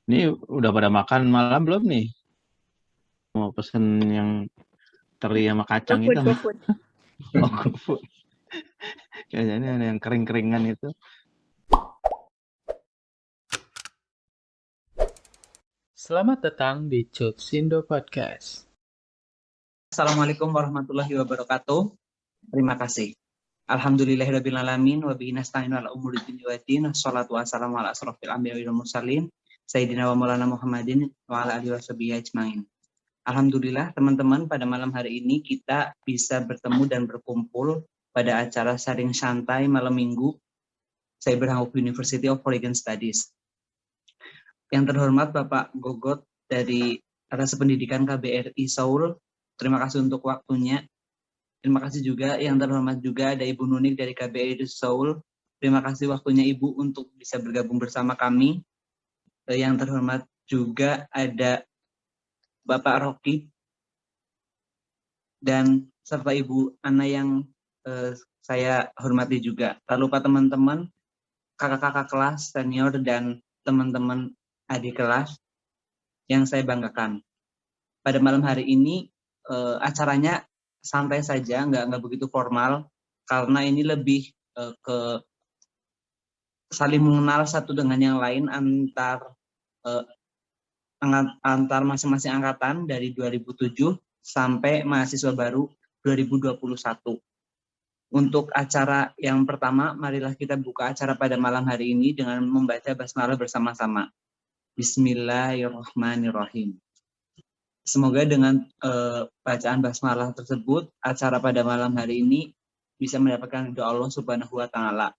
Ini udah pada makan malam belum nih? Mau pesen yang teri sama kacang itu? GoFood, GoFood. Oh, GoFood. Kayaknya ada yang kering-keringan itu. Selamat datang di Jobsindo Podcast. Assalamualaikum warahmatullahi wabarakatuh. Terima kasih. Alhamdulillahirabbil alamin wa bihi nasta'inu ala umuri dunya waddin. Wassalatu wassalamu ala asrofil anbiya'i wal mursalin sayyidina wa maulana Muhammadin wa ala alihi washabihi ajmain. Alhamdulillah teman-teman, pada malam hari ini kita bisa bertemu dan berkumpul pada acara sharing santai malam Minggu Cyberhouse University of Foreign Studies. Yang terhormat Bapak Gogot dari atas pendidikan KBRI Seoul, terima kasih untuk waktunya. Terima kasih juga yang terhormat juga ada Ibu Nunik dari KBRI Seoul. Terima kasih waktunya Ibu untuk bisa bergabung bersama kami. Yang terhormat juga ada Bapak Rocky dan serta Ibu Ana yang saya hormati juga. Tak lupa teman-teman, kakak-kakak kelas, senior, dan teman-teman adik kelas yang saya banggakan. Pada malam hari ini acaranya santai saja, nggak begitu formal, karena ini lebih ke saling mengenal satu dengan yang lain antar masing-masing angkatan dari 2007 sampai mahasiswa baru 2021. Untuk acara yang pertama, marilah kita buka acara pada malam hari ini dengan membaca basmalah bersama-sama. Bismillahirrahmanirrahim. Semoga dengan bacaan basmalah tersebut, acara pada malam hari ini bisa mendapatkan ridho Allah Subhanahu wa Ta'ala.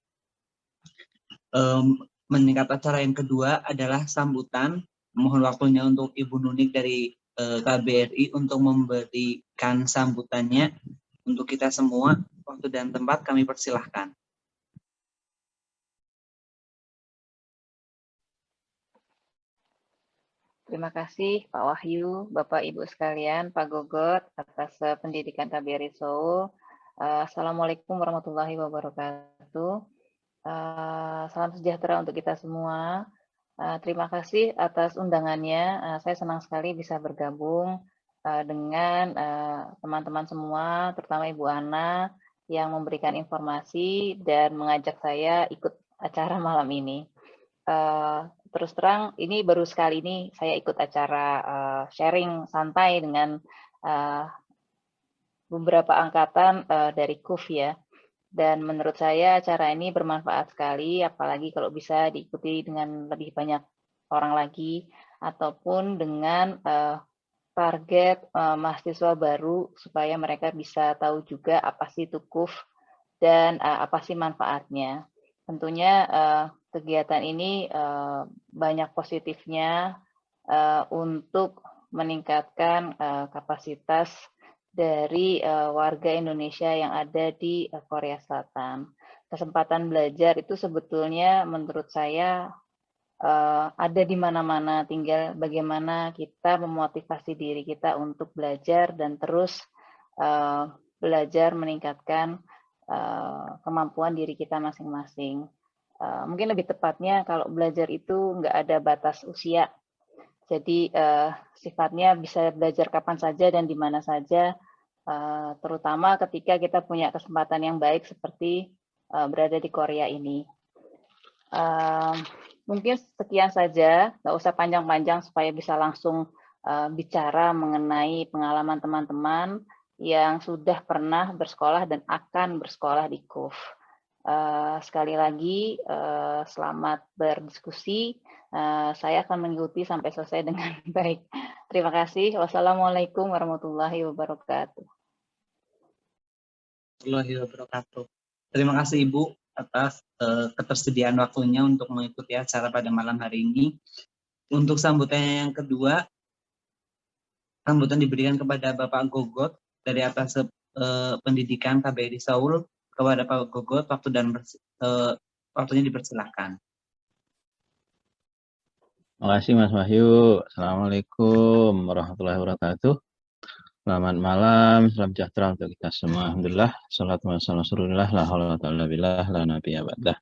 Meningkat acara yang kedua adalah sambutan. Mohon waktunya untuk Ibu Nunik dari KBRI untuk memberikan sambutannya untuk kita semua. Waktu dan tempat kami persilahkan. Terima kasih Pak Wahyu, Bapak Ibu sekalian, Pak Gogot atas pendidikan KBRI Seoul. Assalamualaikum warahmatullahi wabarakatuh. Salam sejahtera untuk kita semua. Terima kasih atas undangannya. Saya senang sekali bisa bergabung dengan teman-teman semua, terutama Ibu Ana yang memberikan informasi dan mengajak saya ikut acara malam ini. Terus terang, ini baru sekali ini saya ikut acara sharing santai dengan beberapa angkatan dari KUF ya. Dan menurut saya acara ini bermanfaat sekali, apalagi kalau bisa diikuti dengan lebih banyak orang lagi, ataupun dengan target mahasiswa baru, supaya mereka bisa tahu juga apa sih itu KUF dan apa sih manfaatnya. Tentunya kegiatan ini banyak positifnya untuk meningkatkan kapasitas dari warga Indonesia yang ada di Korea Selatan. Kesempatan belajar itu sebetulnya menurut saya ada di mana-mana, tinggal bagaimana kita memotivasi diri kita untuk belajar dan terus belajar meningkatkan kemampuan diri kita masing-masing. Mungkin lebih tepatnya kalau belajar itu nggak ada batas usia. Jadi sifatnya bisa belajar kapan saja dan di mana saja, terutama ketika kita punya kesempatan yang baik seperti berada di Korea ini. Mungkin sekian saja, nggak usah panjang-panjang supaya bisa langsung bicara mengenai pengalaman teman-teman yang sudah pernah bersekolah dan akan bersekolah di KUF. Sekali lagi, selamat berdiskusi. Saya akan mengikuti sampai selesai dengan baik. Terima kasih. Wassalamualaikum warahmatullahi wabarakatuh. Terima kasih Ibu atas ketersediaan waktunya untuk mengikuti acara pada malam hari ini. Untuk sambutan yang kedua, sambutan diberikan kepada Bapak Gogot dari atas pendidikan KBRI Seoul. Kepada Pak Gogot, waktunya dipersilahkan. Terima kasih Mas Wahyu. Assalamualaikum warahmatullahi wabarakatuh. Selamat malam, salam sejahtera untuk kita semua. Alhamdulillah, salatu wassalamu ala rasulillah, la haula wala quwwata illa billah, la nabiyya ba'dah.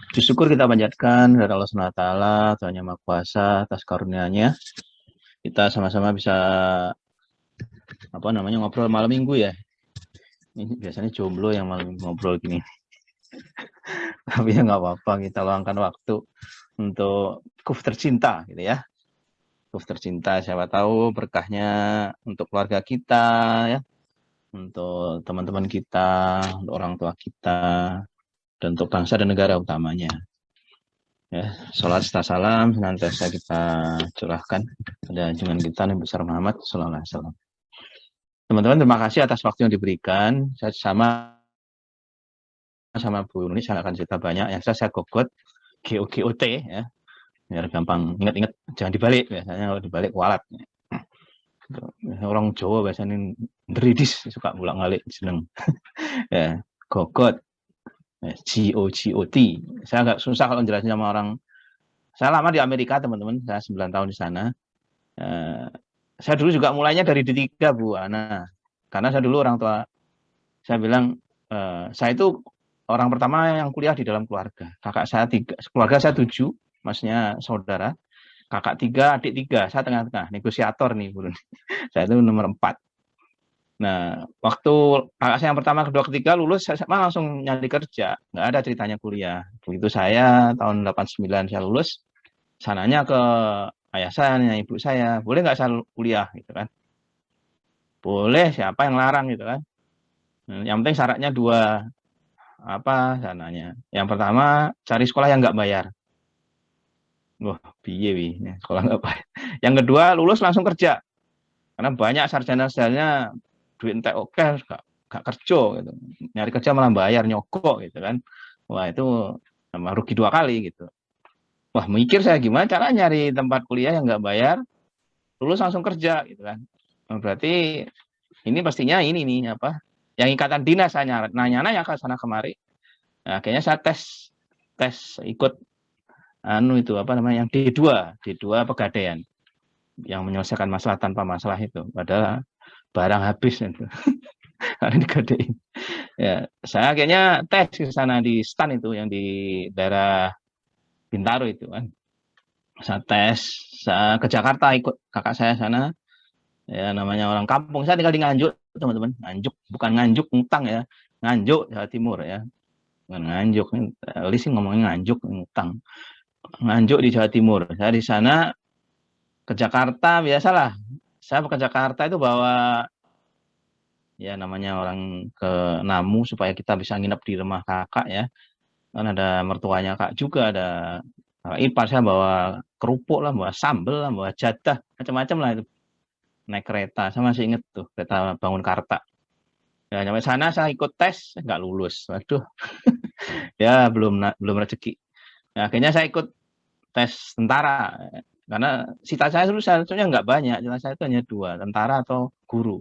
Bersyukur kita panjatkan kepada Allah Subhanahu wa taala, Tuhan Yang Maha Kuasa atas karunia-Nya. Kita sama-sama bisa ngobrol malam Minggu ya. Ini biasanya jomblo yang malam ngobrol gini. Tapi ya nggak apa-apa, kita luangkan waktu untuk kuf tercinta gitu ya. Kuf tercinta, siapa tahu berkahnya untuk keluarga kita ya, untuk teman-teman kita, untuk orang tua kita, dan untuk bangsa dan negara utamanya. Ya, salat serta salam senantiasa kita curahkan pada junjungan kita Nabi besar Muhammad sallallahu alaihi wasallam. Teman-teman, terima kasih atas waktu yang diberikan. Saya sama Bu Nuni, saya akan cerita banyak. Yang saya gogot GOT ya, biar gampang ingat-ingat, jangan dibalik, biasanya kalau dibalik kualat. Orang Jawa biasanya ndridis, suka bolak-balik jeneng. Ya, gogot. GOT. Saya agak susah kalau jelasin sama orang. Saya lama di Amerika, teman-teman. Saya 9 tahun di sana. Saya dulu juga mulainya dari D3, Bu Ana. Karena saya dulu orang tua, saya bilang, saya itu orang pertama yang kuliah di dalam keluarga. Kakak saya 3, keluarga saya 7, maksudnya saudara. Kakak 3, adik 3, saya tengah-tengah. Negosiator nih, Bu. Saya itu nomor 4. Nah, waktu kakak saya yang pertama, kedua, ketiga lulus, saya langsung nyari kerja. Nggak ada ceritanya kuliah. Begitu saya tahun 89 saya lulus, sananya ke ayah saya, ibu saya, boleh nggak saya kuliah gitu kan? Boleh, siapa yang larang gitu kan? Yang penting syaratnya 2, sananya. Yang pertama, cari sekolah yang nggak bayar. Wah, piye wi, sekolah nggak bayar. Yang kedua, lulus langsung kerja. Karena banyak sarjana-sarjana duit entek oke, gak kerja gitu. Nyari kerja malah bayar nyogok gitu kan. Wah, itu rugi 2 kali gitu. Wah, mikir saya gimana cara nyari tempat kuliah yang nggak bayar, lulus langsung kerja gitu kan. Berarti ini pastinya ini nih yang ikatan dinas, saya nanya ke sana kemari. Nah, akhirnya saya tes ikut yang D2 Pegadaian, yang menyelesaikan masalah tanpa masalah itu. Padahal barang habis itu. Karena digadein. Ya, saya akhirnya tes ke sana di STAN itu yang di daerah Bintaro itu kan. Saya tes, saya ke Jakarta ikut kakak saya sana. Ya, namanya orang kampung. Saya tinggal di Nganjuk, teman-teman. Nganjuk, bukan Nganjuk ngutang ya. Nganjuk, Jawa Timur ya. Bukan Nganjuk. Sih ngomongnya Nganjuk ngutang. Nganjuk di Jawa Timur. Saya di sana ke Jakarta biasalah. Saya ke Jakarta itu bawa ya namanya orang ke Namu supaya kita bisa nginep di rumah kakak ya. Kan ada mertuanya kak juga, ada kakak ipar. Saya bawa kerupuk lah, bawa sambel lah, bawa jadah, macam-macam lah itu. Naik kereta, saya masih inget tuh, kereta Bangun Karta. Ya, sampai sana saya ikut tes, nggak lulus. Waduh, ya belum rezeki. Nah, akhirnya saya ikut tes tentara. Karena cita saya dulu sebetulnya nggak banyak, cita saya itu hanya 2, tentara atau guru.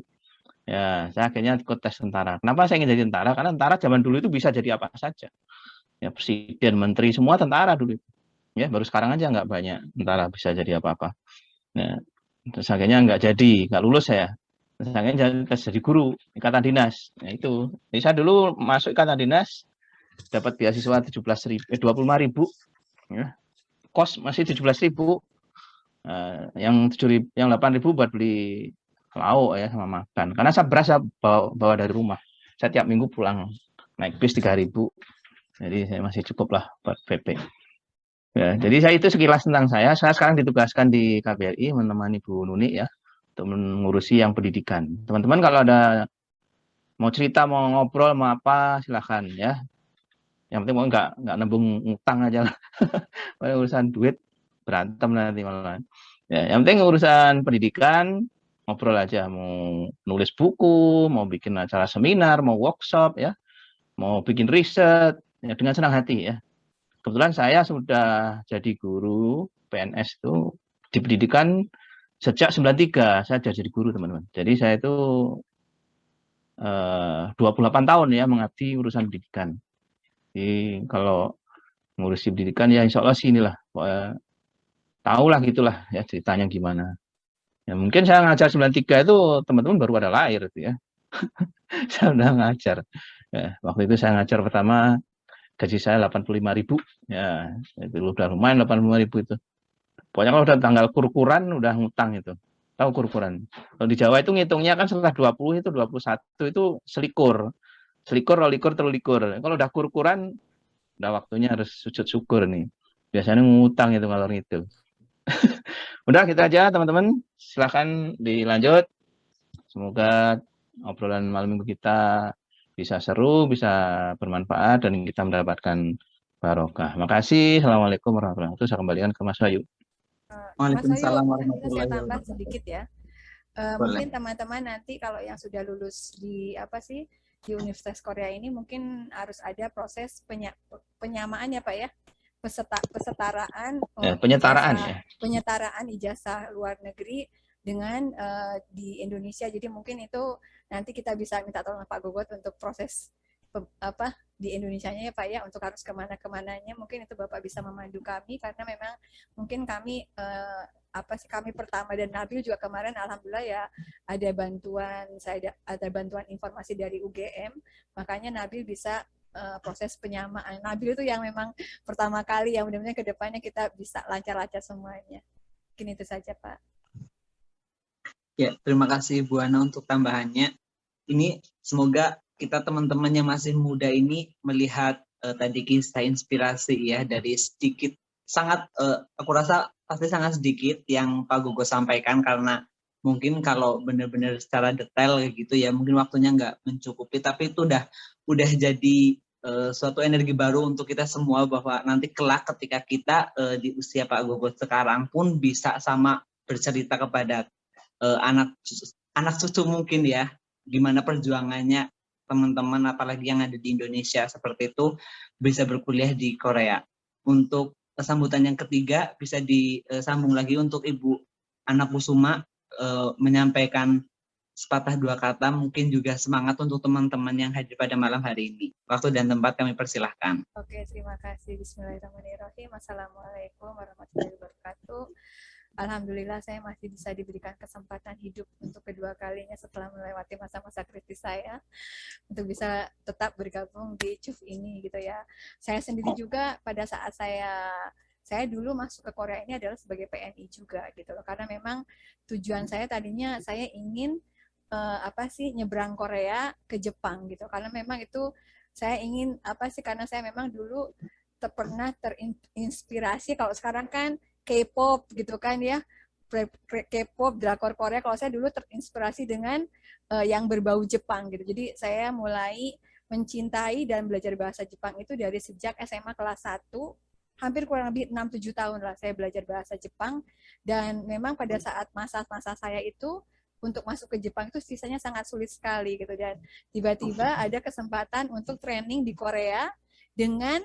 Ya, saya akhirnya ikut tes tentara. Kenapa saya ingin jadi tentara? Karena tentara zaman dulu itu bisa jadi apa saja. Ya, presiden, menteri, semua tentara dulu. Ya, baru sekarang aja nggak banyak tentara bisa jadi apa-apa. Nah, terus akhirnya nggak lulus saya. Terus akhirnya jadi guru, ikatan dinas. Nah, itu. Jadi saya dulu masuk ikatan dinas, dapat beasiswa 25.000. Ya. Kos masih 17.000. Yang 8.000 buat beli lauk ya sama makan. Karena saya berasa bawa dari rumah. Saya tiap minggu pulang naik bis 3.000. Jadi saya masih cukup lah buat PP. Ya, jadi saya itu sekilas tentang saya. Saya sekarang ditugaskan di KBRI menemani Bu Nuni ya untuk mengurusi yang pendidikan. Teman-teman kalau ada mau cerita, mau ngobrol, mau apa silahkan ya. Yang penting mau nggak nembung utang aja lah. Urusan duit berantem nanti malah. Ya, yang penting urusan pendidikan ngobrol aja, mau nulis buku, mau bikin acara seminar, mau workshop ya, mau bikin riset ya, dengan senang hati ya. Kebetulan saya sudah jadi guru PNS itu di pendidikan sejak 93, saya sudah jadi guru teman-teman. Jadi saya itu 28 tahun ya mengabdi urusan pendidikan. Jadi kalau ngurusi pendidikan ya insya Allah sinilah, tahulah gitulah ya ceritanya gimana. Ya, mungkin saya ngajar 93 itu teman-teman baru ada lahir itu ya. Saya udah ngajar. Ya, waktu itu saya ngajar pertama gaji saya 85.000, ya itu udah lumayan 85.000 itu. Pokoknya kalau udah tanggal kurkuran udah ngutang itu. Tahu kurkuran? Kalau di Jawa itu ngitungnya kan setelah 20 itu 21 itu selikur. Selikur, rolikur, telulikur. Kalau udah kurkuran udah waktunya harus sujud syukur nih. Biasanya ngutang itu ngalor ngidul. Udah gitu aja teman-teman. Silahkan dilanjut. Semoga obrolan malam minggu kita bisa seru, bisa bermanfaat, dan kita mendapatkan barokah. Makasih. Assalamualaikum warahmatullahi wabarakatuh. Saya kembalikan ke Mas Bayu. Mas Ayu, Waalaikumsalam bisa warahmatullahi saya tambah wabarakatuh. sedikit ya. Boleh. Mungkin teman-teman nanti kalau yang sudah lulus di di Universitas Korea ini mungkin harus ada proses penyamaan ya Pak ya, pesetaraan Penyetaraan ijazah, ya. penyetaraan ijazah luar negeri dengan di Indonesia. Jadi mungkin itu nanti kita bisa minta tolong Pak Gogot untuk proses di Indonesianya ya Pak ya, untuk harus kemana-kemananya mungkin itu Bapak bisa memandu kami, karena memang mungkin kami kami pertama, dan Nabil juga kemarin alhamdulillah ya ada bantuan, ada bantuan informasi dari UGM, makanya Nabil bisa proses penyamaan. Nabil itu yang memang pertama kali, yang mudah-mudahan kedepannya kita bisa lancar-lancar semuanya. Mungkin itu saja Pak. Ya, terima kasih Bu Ana untuk tambahannya. Ini semoga kita teman-teman yang masih muda ini melihat tadi kisah inspirasi ya dari sedikit, sangat aku rasa pasti sangat sedikit yang Pak Gogo sampaikan, karena mungkin kalau benar-benar secara detail kayak gitu ya mungkin waktunya nggak mencukupi, tapi itu udah jadi suatu energi baru untuk kita semua, bahwa nanti kelak ketika kita di usia Pak Gogo sekarang pun bisa sama bercerita kepada anak cucu mungkin ya, gimana perjuangannya teman-teman apalagi yang ada di Indonesia seperti itu bisa berkuliah di Korea. Untuk sambutan yang ketiga bisa disambung lagi untuk Ibu Ana Kusuma menyampaikan sepatah dua kata, mungkin juga semangat untuk teman-teman yang hadir pada malam hari ini. Waktu dan tempat kami persilahkan. Oke, terima kasih. Bismillahirrahmanirrahim. Assalamualaikum warahmatullahi wabarakatuh. Alhamdulillah saya masih bisa diberikan kesempatan hidup untuk kedua kalinya setelah melewati masa-masa kritis saya, untuk bisa tetap bergabung di CUF ini gitu ya. Saya sendiri juga pada saat saya dulu masuk ke Korea ini adalah sebagai PNI juga gitu loh, karena memang tujuan saya tadinya saya ingin nyebrang Korea ke Jepang gitu, karena memang itu saya ingin karena saya memang dulu pernah terinspirasi, kalau sekarang kan K-pop gitu kan ya, K-pop, drakor Korea. Kalau saya dulu terinspirasi dengan yang berbau Jepang gitu. Jadi saya mulai mencintai dan belajar bahasa Jepang itu dari sejak SMA kelas 1, hampir kurang lebih 6-7 tahun lah saya belajar bahasa Jepang. Dan memang pada saat masa-masa saya itu untuk masuk ke Jepang itu sisanya sangat sulit sekali gitu. Dan tiba-tiba ada kesempatan untuk training di Korea dengan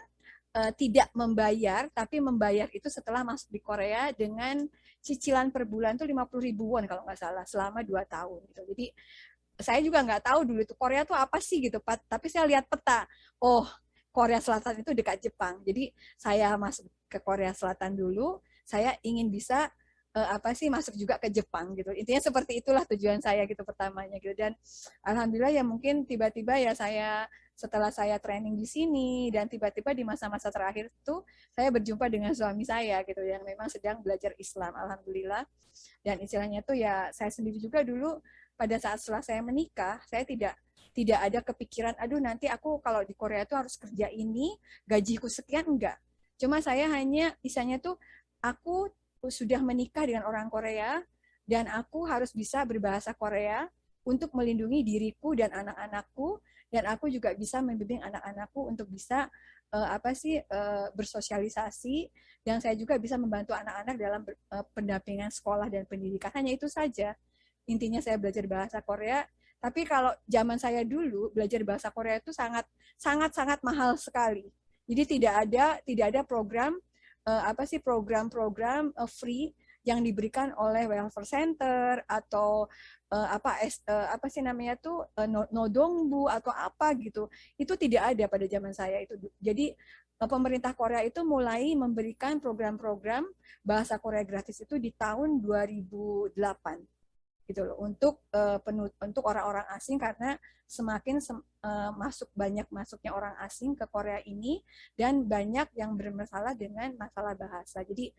tidak membayar, tapi membayar itu setelah masuk di Korea dengan cicilan per bulan tuh 50.000 won kalau nggak salah, selama 2 tahun gitu. Jadi saya juga nggak tahu dulu itu Korea tuh apa sih gitu, tapi saya lihat peta, oh Korea Selatan itu dekat Jepang. Jadi saya masuk ke Korea Selatan dulu, saya ingin bisa masuk juga ke Jepang gitu. Intinya seperti itulah tujuan saya gitu pertamanya gitu. Dan alhamdulillah ya mungkin tiba-tiba ya setelah saya training di sini dan tiba-tiba di masa-masa terakhir itu saya berjumpa dengan suami saya gitu yang memang sedang belajar Islam, alhamdulillah. Dan istilahnya tuh ya saya sendiri juga dulu pada saat setelah saya menikah, saya tidak ada kepikiran, aduh nanti aku kalau di Korea tuh harus kerja ini, gajiku sekian, enggak. Cuma saya hanya istilahnya tuh aku sudah menikah dengan orang Korea dan aku harus bisa berbahasa Korea untuk melindungi diriku dan anak-anakku, dan aku juga bisa membimbing anak-anakku untuk bisa bersosialisasi, dan saya juga bisa membantu anak-anak dalam pendampingan sekolah dan pendidikan. Hanya itu saja intinya saya belajar bahasa Korea. Tapi kalau zaman saya dulu belajar bahasa Korea itu sangat mahal sekali. Jadi tidak ada program program-program free yang diberikan oleh welfare center atau Nodongbu atau apa gitu. Itu tidak ada pada zaman saya itu. Jadi pemerintah Korea itu mulai memberikan program-program bahasa Korea gratis itu di tahun 2008. gitu loh, untuk untuk orang-orang asing, karena semakin banyak masuknya orang asing ke Korea ini, dan banyak yang bermasalah dengan masalah bahasa. Jadi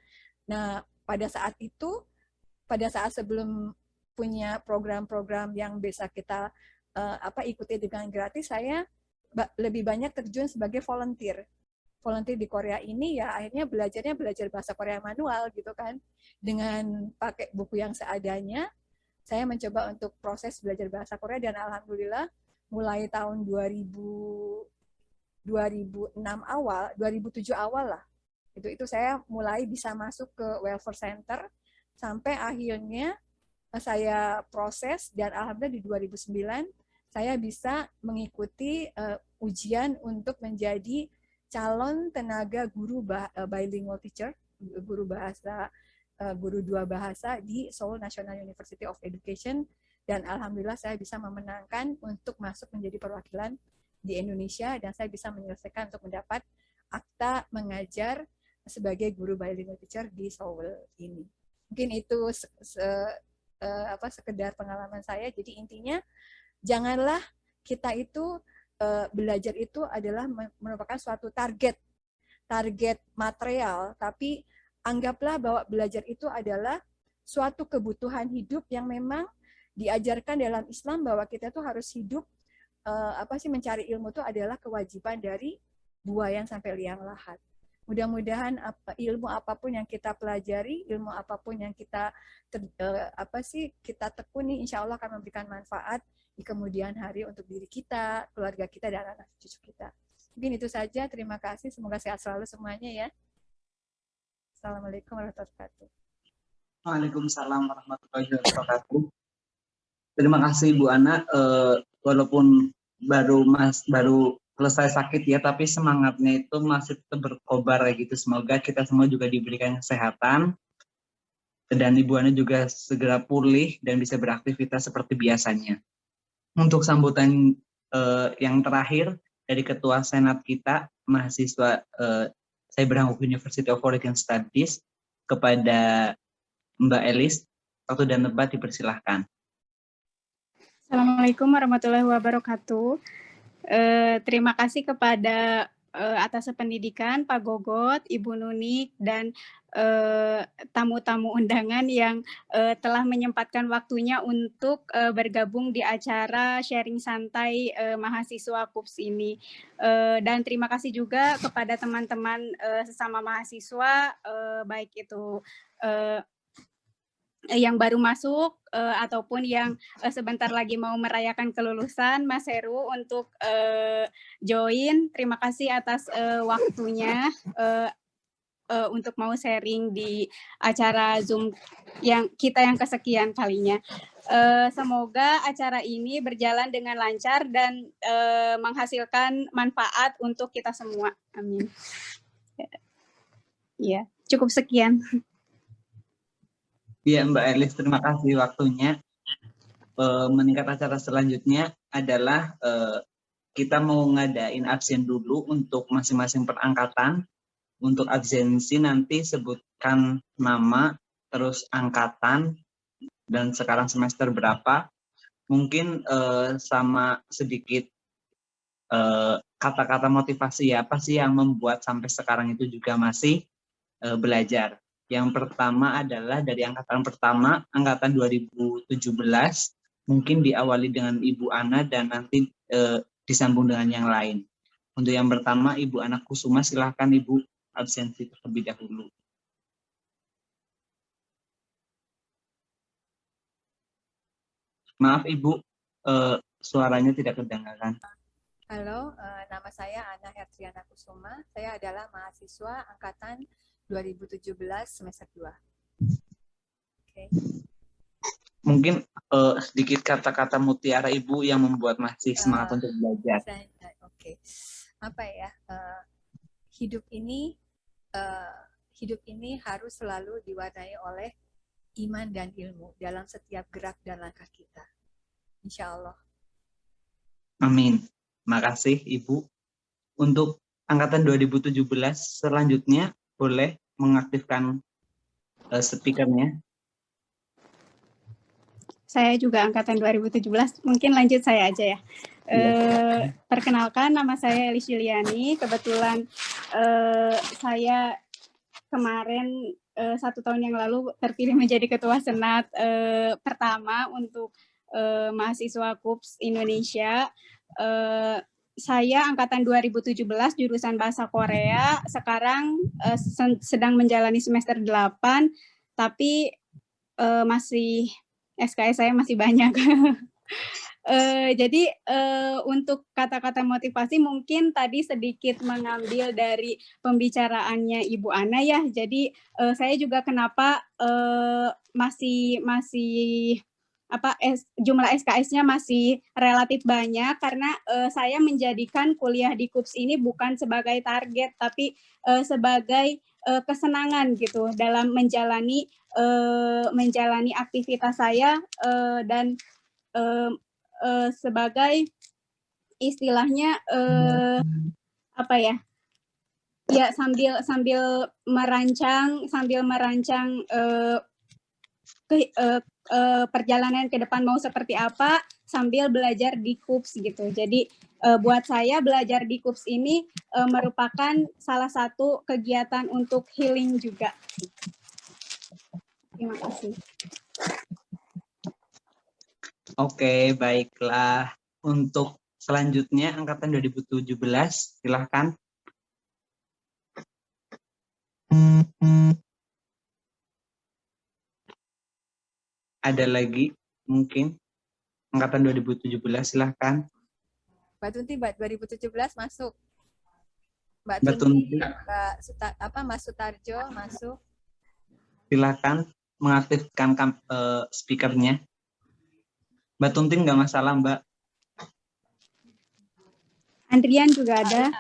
pada saat sebelum punya program-program yang bisa kita ikuti dengan gratis, saya lebih banyak terjun sebagai volunteer di Korea ini. Ya akhirnya belajar bahasa Korea manual gitu kan, dengan pakai buku yang seadanya. Saya mencoba untuk proses belajar bahasa Korea, dan alhamdulillah mulai tahun 2006 awal, 2007 awal lah, itu saya mulai bisa masuk ke welfare center, sampai akhirnya saya proses, dan alhamdulillah di 2009 saya bisa mengikuti ujian untuk menjadi calon tenaga guru bilingual teacher, guru dua bahasa di Seoul National University of Education, dan alhamdulillah saya bisa memenangkan untuk masuk menjadi perwakilan di Indonesia, dan saya bisa menyelesaikan untuk mendapat akta mengajar sebagai guru bilingual teacher di Seoul ini. Mungkin itu sekedar pengalaman saya. Jadi intinya, janganlah kita itu belajar itu adalah merupakan suatu target material, tapi anggaplah bahwa belajar itu adalah suatu kebutuhan hidup yang memang diajarkan dalam Islam, bahwa kita tuh harus hidup, mencari ilmu itu adalah kewajiban dari buaya sampai liang lahat. Mudah-mudahan ilmu apapun yang kita pelajari, ilmu apapun yang kita kita tekuni, insya Allah akan memberikan manfaat di kemudian hari untuk diri kita, keluarga kita, dan anak cucu kita. Mungkin itu saja. Terima kasih. Semoga sehat selalu semuanya ya. Assalamualaikum warahmatullahi wabarakatuh. Waalaikumsalam warahmatullahi wabarakatuh. Terima kasih Bu Ana. Walaupun baru selesai sakit ya, tapi semangatnya itu masih tetap berkobar ya gitu. Semoga kita semua juga diberikan kesehatan, dan Ibu Ana juga segera pulih dan bisa beraktivitas seperti biasanya. Untuk sambutan yang terakhir dari Ketua Senat kita, mahasiswa Cyber University of Oregon Studies, kepada Mbak Elis, waktu dan tempat dipersilahkan. Assalamualaikum warahmatullahi wabarakatuh. Terima kasih kepada atas pendidikan Pak Gogot, Ibu Nunik, dan tamu-tamu undangan yang telah menyempatkan waktunya untuk bergabung di acara sharing santai mahasiswa KUPS ini. Dan terima kasih juga kepada teman-teman sesama mahasiswa, baik itu yang baru masuk ataupun yang sebentar lagi mau merayakan kelulusan. Mas Heru untuk join. Terima kasih atas waktunya untuk mau sharing di acara Zoom yang kesekian kalinya. Semoga acara ini berjalan dengan lancar dan menghasilkan manfaat untuk kita semua. Amin. Ya, cukup sekian. Ya, Mbak Elis, terima kasih waktunya. Meningkat acara selanjutnya adalah kita mau ngadain absen dulu untuk masing-masing perangkatan. Untuk absensi nanti sebutkan nama, terus angkatan, dan sekarang semester berapa. Mungkin sama sedikit kata-kata motivasi, apa sih yang membuat sampai sekarang itu juga masih belajar. Yang pertama adalah dari angkatan pertama, angkatan 2017, mungkin diawali dengan Ibu Ana dan nanti disambung dengan yang lain. Untuk yang pertama, Ibu Ana Kusuma, silahkan Ibu absensi terlebih dahulu. Maaf Ibu, suaranya tidak kedengaran. Halo, nama saya Ana Hertriana Kusuma. Saya adalah mahasiswa angkatan 2017 semester 2. Okay. Mungkin sedikit kata-kata mutiara Ibu yang membuat masih semangat untuk belajar. Oke. Apa ya? Hidup ini harus selalu diwarnai oleh iman dan ilmu dalam setiap gerak dan langkah kita. Insya Allah. Amin. Makasih Ibu. Untuk angkatan 2017 selanjutnya boleh mengaktifkan speakernya. Saya juga angkatan 2017. Mungkin lanjut saya aja ya. Perkenalkan, nama saya Elis Juliani. Kebetulan saya kemarin 1 tahun yang lalu terpilih menjadi Ketua Senat pertama untuk mahasiswa KUPS Indonesia. Saya angkatan 2017 jurusan Bahasa Korea. Sekarang sedang menjalani semester 8, tapi masih SKS saya masih banyak. Jadi untuk kata-kata motivasi mungkin tadi sedikit mengambil dari pembicaraannya Ibu Ana ya. Jadi saya juga kenapa masih jumlah SKS-nya masih relatif banyak karena saya menjadikan kuliah di KUPS ini bukan sebagai target tapi sebagai kesenangan gitu dalam menjalani aktivitas saya dan sebagai istilahnya ya sambil merancang perjalanan ke depan mau seperti apa sambil belajar di KUPS gitu. Jadi buat saya belajar di KUPS ini merupakan salah satu kegiatan untuk healing juga. Terima kasih. Oke, baiklah. Untuk selanjutnya angkatan 2017, silahkan. Ada lagi mungkin angkatan 2017, silahkan. Mbak Tunti, Mbak 2017 masuk. Mbak Mbak Tunti, Tunti. Mas Sutarjo masuk. Silahkan mengaktifkan speakernya. Mbak Tunti nggak masalah, Mbak. Andrian juga ada.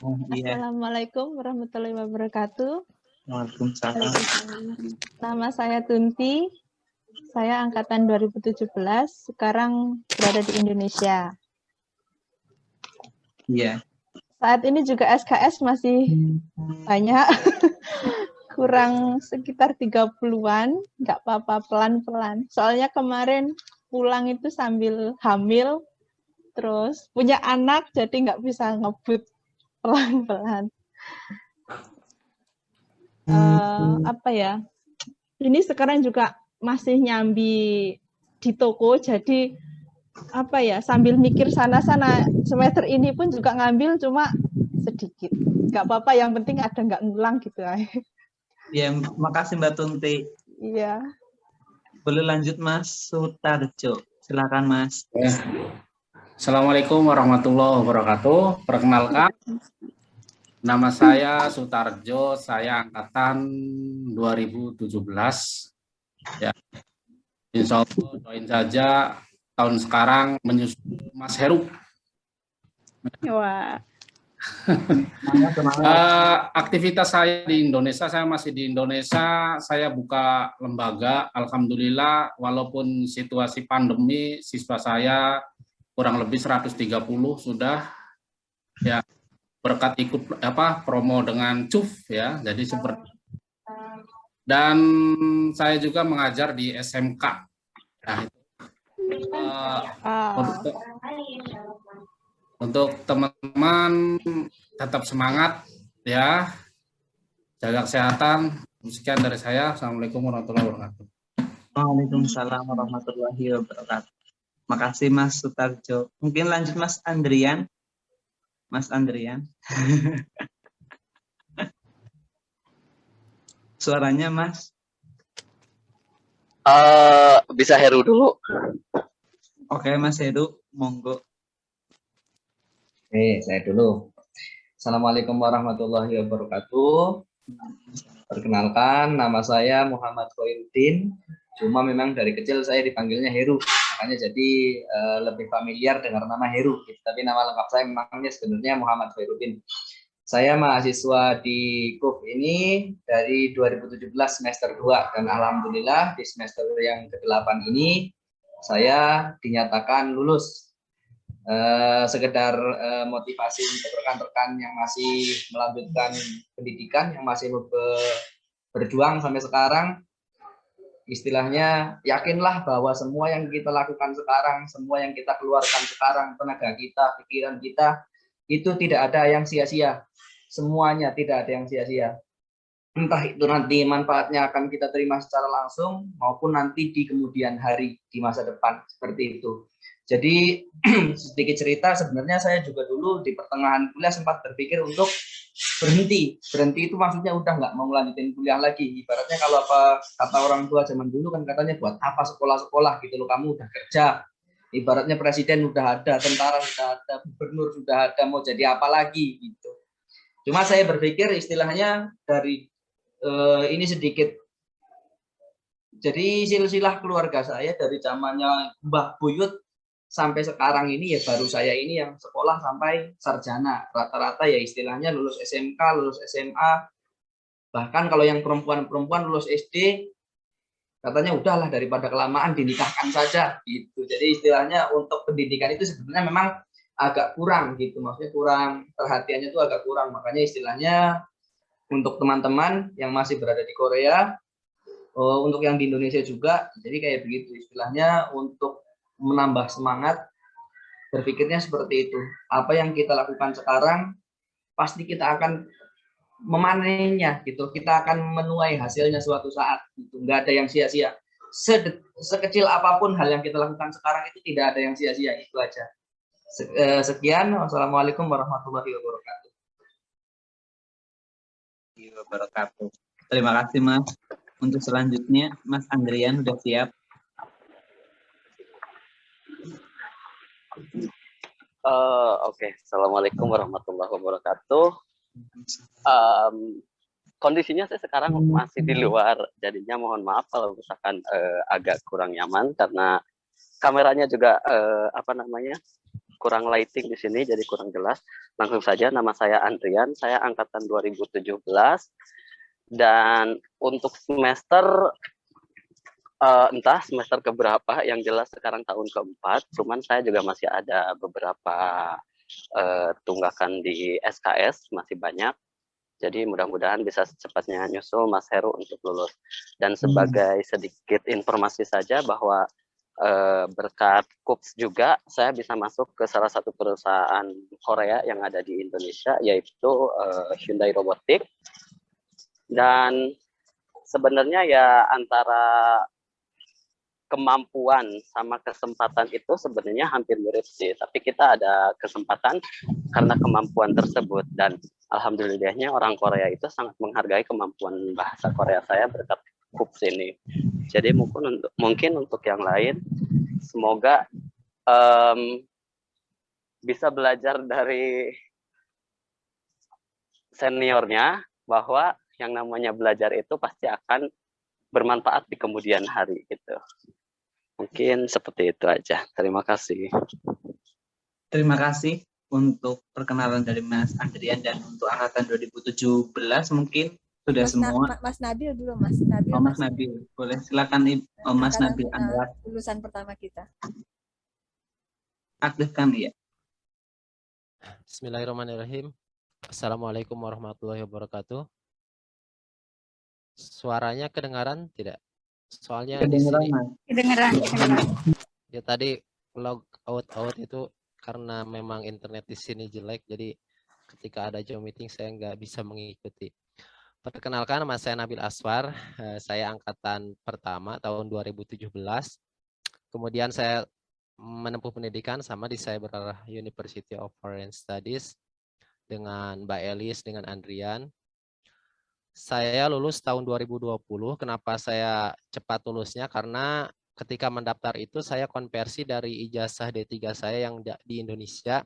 Oh, iya. Assalamualaikum warahmatullahi wabarakatuh. Waalaikumsalam. Nama saya Tunti. Saya angkatan 2017. Sekarang berada di Indonesia. Iya. Saat ini juga SKS masih banyak. Kurang sekitar 30-an. Nggak apa-apa, pelan-pelan. Soalnya kemarin pulang itu sambil hamil. Terus punya anak, jadi nggak bisa ngebut pelan-pelan. Ini sekarang juga masih nyambi di toko, jadi sambil mikir sana-sana. Semester ini pun juga ngambil cuma sedikit. Nggak apa-apa, yang penting ada nggak ngulang gitu. Ya, makasih Mbak Tunti. Iya. Boleh lanjut Mas Sutarjo. Silakan Mas. Assalamualaikum warahmatullahi wabarakatuh. Perkenalkan, nama saya Sutarjo, saya angkatan 2017. Ya, insya Allah doain saja tahun sekarang menyusul Mas Heru. Wah. Aktivitas saya di Indonesia, saya masih di Indonesia, saya buka lembaga. Alhamdulillah, walaupun situasi pandemi, siswa saya kurang lebih 130 sudah ya berkat ikut promo dengan CUF ya, jadi seperti. Dan saya juga mengajar di SMK. Nah, untuk teman-teman tetap semangat ya, jaga kesehatan. Sekian dari saya. Assalamualaikum warahmatullahi wabarakatuh. Waalaikumsalam warahmatullahi wabarakatuh. Makasih Mas Sutarjo. Mungkin lanjut Mas Andrian. Mas Andrian. Suaranya Mas. Bisa Heru dulu. Oke Mas Heru, monggo. Oke, saya dulu. Assalamualaikum warahmatullahi wabarakatuh. Perkenalkan, nama saya Muhammad Khairuddin. Cuma memang dari kecil saya dipanggilnya Heru, makanya jadi lebih familiar dengan nama Heru. Tapi nama lengkap saya memangnya sebenarnya Muhammad Khairuddin. Saya mahasiswa di KUF ini dari 2017 semester 2 dan alhamdulillah di semester yang ke-8 ini saya dinyatakan lulus. Sekedar motivasi untuk rekan-rekan yang masih melanjutkan pendidikan, yang masih berjuang sampai sekarang, istilahnya yakinlah bahwa semua yang kita lakukan sekarang, semua yang kita keluarkan sekarang, tenaga kita, pikiran kita, itu tidak ada yang sia-sia. Semuanya tidak ada yang sia-sia. Entah itu nanti manfaatnya akan kita terima secara langsung maupun nanti di kemudian hari, di masa depan, seperti itu. Jadi sedikit cerita, sebenarnya saya juga dulu di pertengahan kuliah sempat berpikir untuk berhenti. Berhenti itu maksudnya udah nggak mau melanjutin kuliah lagi. Ibaratnya kalau apa kata orang tua zaman dulu kan katanya buat apa sekolah-sekolah gitu loh, kamu udah kerja. Ibaratnya presiden udah ada, tentara sudah ada, gubernur sudah ada, mau jadi apa lagi gitu. Cuma saya berpikir istilahnya dari ini sedikit. Jadi silsilah keluarga saya dari zamannya Mbah Buyut sampai sekarang ini ya baru saya ini yang sekolah sampai sarjana. Rata-rata ya istilahnya lulus SMK, lulus SMA. Bahkan kalau yang perempuan-perempuan lulus SD, katanya udahlah daripada kelamaan dinikahkan saja gitu. Jadi istilahnya untuk pendidikan itu sebenarnya memang agak kurang gitu. Maksudnya kurang, perhatiannya itu agak kurang. Makanya istilahnya untuk teman-teman yang masih berada di Korea, untuk yang di Indonesia juga, jadi kayak begitu istilahnya untuk menambah semangat, berpikirnya seperti itu. Apa yang kita lakukan sekarang, pasti kita akan memanennya gitu. Kita akan menuai hasilnya suatu saat. Gitu. Nggak ada yang sia-sia. Sekecil apapun hal yang kita lakukan sekarang itu tidak ada yang sia-sia. Itu aja. Sekian. Wassalamualaikum warahmatullahi wabarakatuh. Terima kasih Mas. Untuk selanjutnya, Mas Andrian sudah siap. Oke. Assalamualaikum warahmatullahi wabarakatuh. Kondisinya saya sekarang masih di luar, jadinya mohon maaf kalau misalkan agak kurang nyaman karena kameranya juga kurang lighting di sini, jadi kurang jelas. Langsung saja, nama saya Andrian, saya angkatan 2017 dan untuk semester entah semester keberapa, yang jelas sekarang tahun keempat, cuman saya juga masih ada beberapa tunggakan di SKS, masih banyak. Jadi mudah-mudahan bisa secepatnya nyusul Mas Heru untuk lulus. Dan sebagai sedikit informasi saja bahwa berkat KUPS juga saya bisa masuk ke salah satu perusahaan Korea yang ada di Indonesia, yaitu Hyundai Robotics. Dan sebenarnya ya antara kemampuan sama kesempatan itu sebenarnya hampir mirip sih, tapi kita ada kesempatan karena kemampuan tersebut, dan alhamdulillahnya orang Korea itu sangat menghargai kemampuan bahasa Korea saya berkat KUPS ini. Jadi mungkin untuk yang lain semoga bisa belajar dari seniornya bahwa yang namanya belajar itu pasti akan bermanfaat di kemudian hari gitu. Mungkin seperti itu aja. Terima kasih. Terima kasih untuk perkenalan dari Mas Andrian, dan untuk angkatan 2017 mungkin sudah semua. Mas Nabil dulu, Mas Nabil. Mas Nabil, boleh silakan Mas Nabil Anwar. Lulusan pertama kita. Aktifkan ya. Bismillahirrahmanirrahim. Assalamualaikum warahmatullahi wabarakatuh. Suaranya kedengaran tidak? Soalnya kedengaran, di sini kedengaran. Ya tadi log out itu karena memang internet di sini jelek, jadi ketika ada Zoom meeting saya nggak bisa mengikuti. Perkenalkan, nama saya Nabil Aswar, saya angkatan pertama tahun 2017. Kemudian saya menempuh pendidikan sama di Cyber University of Foreign Studies dengan Mbak Elis, dengan Andrian. Saya lulus tahun 2020. Kenapa saya cepat lulusnya? Karena ketika mendaftar itu saya konversi dari ijazah D3 saya yang di Indonesia.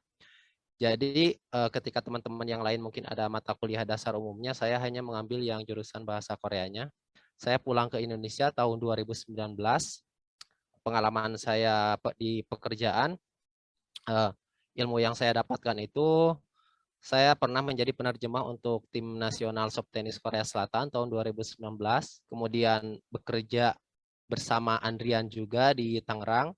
Jadi ketika teman-teman yang lain mungkin ada mata kuliah dasar umumnya, saya hanya mengambil yang jurusan bahasa Koreanya. Saya pulang ke Indonesia tahun 2019. Pengalaman saya di pekerjaan, ilmu yang saya dapatkan itu, saya pernah menjadi penerjemah untuk tim nasional sobtenis Korea Selatan tahun 2019. Kemudian bekerja bersama Andrian juga di Tangerang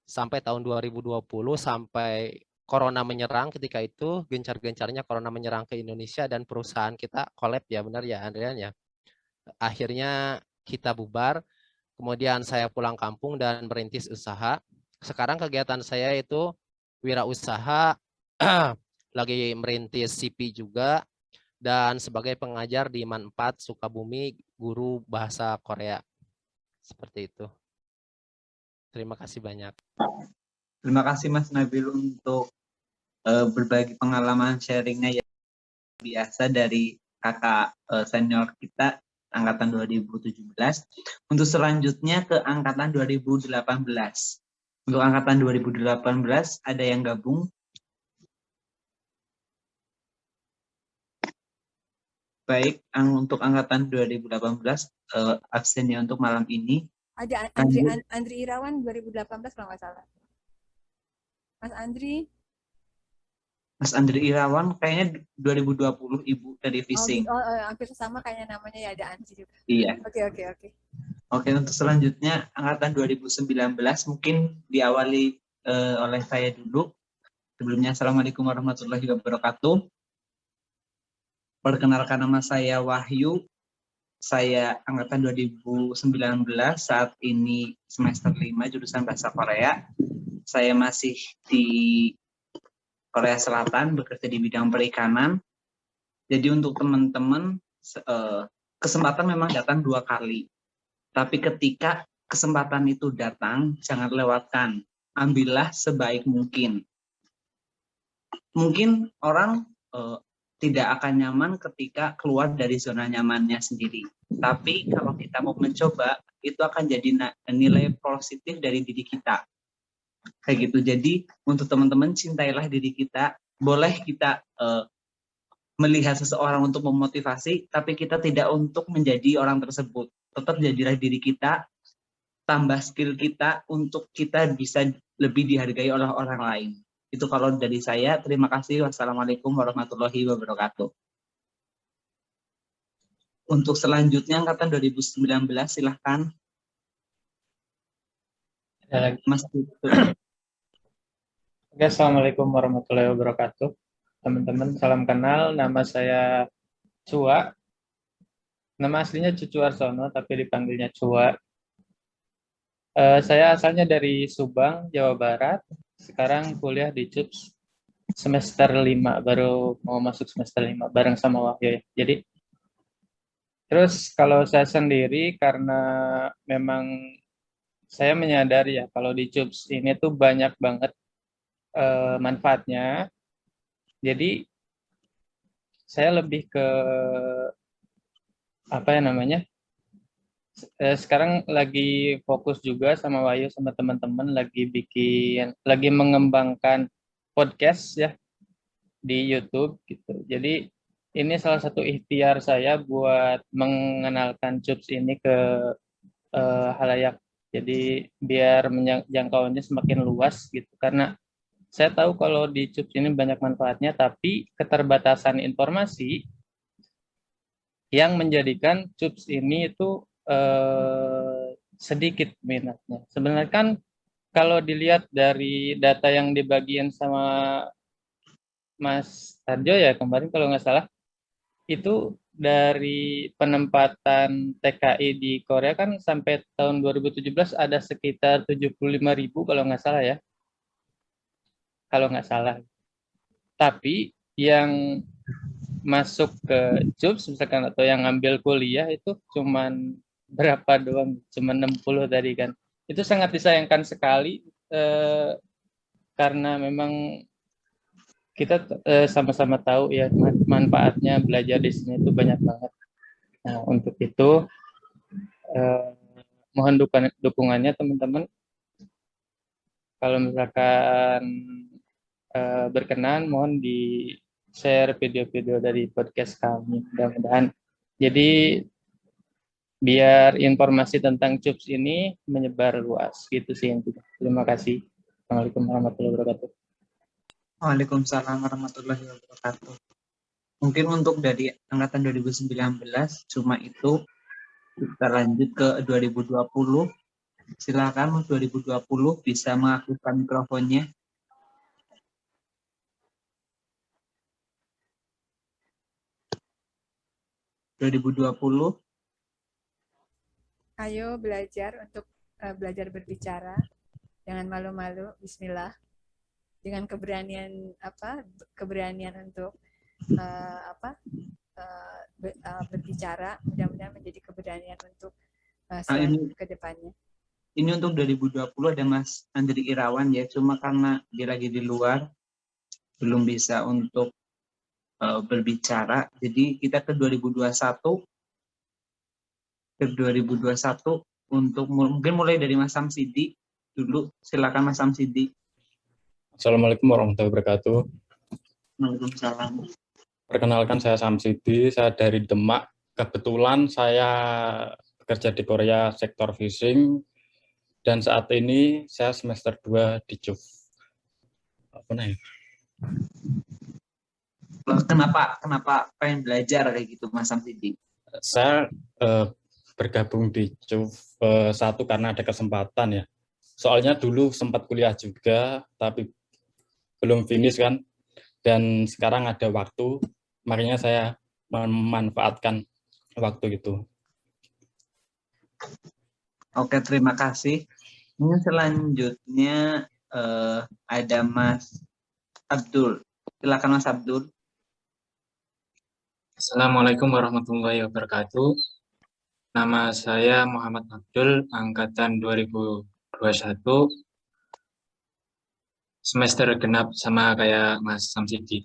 sampai tahun 2020, sampai Corona menyerang. Ketika itu gencar-gencarnya Corona menyerang ke Indonesia dan perusahaan kita collab, ya benar ya Andrian ya. Akhirnya kita bubar Kemudian saya pulang kampung dan merintis usaha. Sekarang kegiatan saya itu wirausaha, lagi merintis CP juga, dan sebagai pengajar di MAN 4 Sukabumi, guru bahasa Korea. Seperti itu. Terima kasih banyak. Terima kasih Mas Nabil untuk berbagi pengalaman sharingnya yang biasa dari kakak senior kita angkatan 2017. Untuk selanjutnya ke angkatan 2018. Untuk angkatan 2018 ada yang gabung? Baik, untuk angkatan 2018 absennya untuk malam ini. Ada Andri Irawan 2018 kalau nggak salah. Mas Andri. Mas Andri Irawan kayaknya 2020 Ibu dari Fishing. Hampir sama kayaknya namanya ya, ada Andri juga. Iya. Oke. Oke, untuk selanjutnya angkatan 2019 mungkin diawali oleh saya dulu. Sebelumnya Assalamualaikum warahmatullahi wabarakatuh. Perkenalkan, nama saya Wahyu. Saya angkatan 2019, saat ini semester 5 jurusan Bahasa Korea. Saya masih di Korea Selatan, bekerja di bidang perikanan. Jadi untuk teman-teman, kesempatan memang datang 2 kali. Tapi ketika kesempatan itu datang, jangan lewatkan. Ambillah sebaik mungkin. Mungkin orang tidak akan nyaman ketika keluar dari zona nyamannya sendiri. Tapi kalau kita mau mencoba, itu akan jadi nilai positif dari diri kita. Kayak gitu. Jadi untuk teman-teman, cintailah diri kita. Boleh kita melihat seseorang untuk memotivasi, tapi kita tidak untuk menjadi orang tersebut. Tetap jadilah diri kita, tambah skill kita untuk kita bisa lebih dihargai oleh orang lain. Itu kalau dari saya. Terima kasih. Wassalamualaikum warahmatullahi wabarakatuh. Untuk selanjutnya angkatan 2019 silahkan. Mas. Oke, Assalamualaikum warahmatullahi wabarakatuh. Teman-teman, salam kenal. Nama saya Cua. Nama aslinya Cucu Arsono, tapi dipanggilnya Cua. Saya asalnya dari Subang, Jawa Barat. Sekarang kuliah di CUPS semester 5, baru mau masuk semester 5 bareng sama Wahyu. Jadi, terus kalau saya sendiri, karena memang saya menyadari ya, kalau di CUPS ini tuh banyak banget manfaatnya. Jadi, saya lebih ke apa ya namanya? Sekarang lagi fokus juga sama Wahyu sama teman-teman lagi mengembangkan podcast ya di YouTube gitu. Jadi ini salah satu ikhtiar saya buat mengenalkan CUPS ini ke halayak. Jadi biar jangkauannya semakin luas gitu. Karena saya tahu kalau di CUPS ini banyak manfaatnya, tapi keterbatasan informasi yang menjadikan CUPS ini itu sedikit minatnya. Sebenarnya kan kalau dilihat dari data yang dibagiin sama Mas Tarjo ya kemarin kalau nggak salah, itu dari penempatan TKI di Korea kan sampai tahun 2017 ada sekitar 75.000 kalau nggak salah ya. Kalau nggak salah. Tapi yang masuk ke CUPS misalkan atau yang ngambil kuliah itu cuman berapa doang, cuma 60 tadi kan. Itu sangat disayangkan sekali karena memang kita sama-sama tahu ya manfaatnya belajar di sini itu banyak banget. Nah, untuk itu mohon dukungannya teman-teman. Kalau misalkan berkenan, mohon di share video-video dari podcast kami. Mudah-mudahan jadi biar informasi tentang CUPS ini menyebar luas gitu sih intinya. Terima kasih. Assalamualaikum warahmatullahi wabarakatuh. Waalaikumsalam warahmatullahi wabarakatuh. Mungkin untuk dari angkatan 2019 cuma itu. Kita lanjut ke 2020. Silakan 2020 bisa mengaktifkan mikrofonnya. Ayo belajar untuk belajar berbicara. Jangan malu-malu. Bismillah. Dengan keberanian keberanian untuk berbicara. Mudah-mudahan menjadi keberanian untuk ke depannya. Ini untuk 2020 ada Mas Andri Irawan ya, cuma karena dia lagi di luar belum bisa untuk berbicara. Jadi kita ke 2021 untuk mungkin mulai dari Mas Samsidi dulu. Silakan Mas Samsidi. Assalamualaikum warahmatullahi wabarakatuh. Waalaikumsalam. Perkenalkan, saya Samsidi, saya dari Demak. Kebetulan saya bekerja di Korea sektor fishing. Dan saat ini saya semester 2 di JUF. Kenapa pengen belajar kayak gitu, Mas Samsidi? Saya bergabung di JUF satu karena ada kesempatan ya. Soalnya dulu sempat kuliah juga, tapi belum finish kan. Dan sekarang ada waktu, makanya saya memanfaatkan waktu itu. Oke, terima kasih. Ini selanjutnya ada Mas Abdul. Silakan Mas Abdul. Assalamualaikum warahmatullahi wabarakatuh. Nama saya Muhammad Abdul, angkatan 2021. Semester genap sama kayak Mas Samsidi.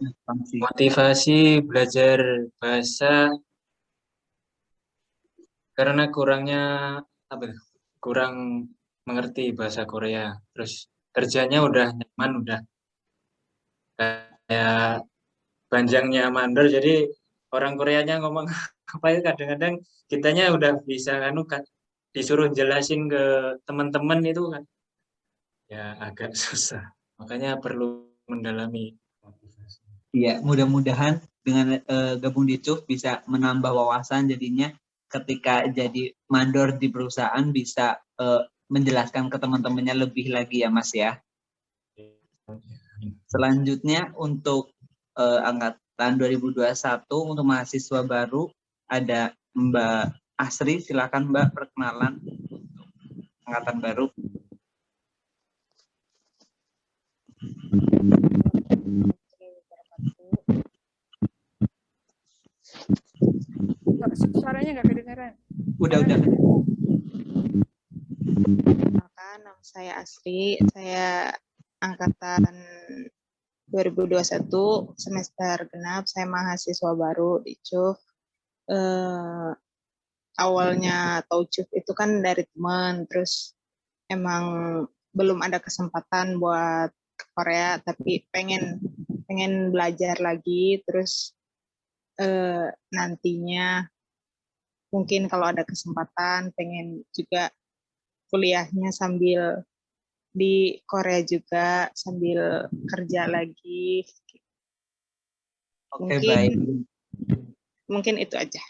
Motivasi belajar bahasa karena kurang mengerti bahasa Korea. Terus kerjanya udah nyaman, udah kayak panjangnya mandor, jadi orang Koreanya ngomong apa ya, kadang-kadang kitanya udah bisa kan disuruh jelasin ke teman-teman itu kan ya agak susah. Makanya perlu mendalami motivasi. Iya, mudah-mudahan dengan gabung di CUF bisa menambah wawasan, jadinya ketika jadi mandor di perusahaan bisa menjelaskan ke teman-temannya lebih lagi ya Mas ya. Selanjutnya untuk angkatan 2021 untuk mahasiswa baru ada Mbak Asri. Silakan Mbak, perkenalan angkatan baru. Suaranya nggak kedengeran. Udah. Perkenalkan, nama saya Asri, saya angkatan 2021 semester genap, saya mahasiswa baru di CUF. Awalnya tahu CUF itu kan dari teman, terus emang belum ada kesempatan buat ke Korea, tapi pengen belajar lagi, terus nantinya mungkin kalau ada kesempatan pengen juga kuliahnya sambil di Korea juga sambil kerja lagi. Oke, baik. Mungkin itu aja.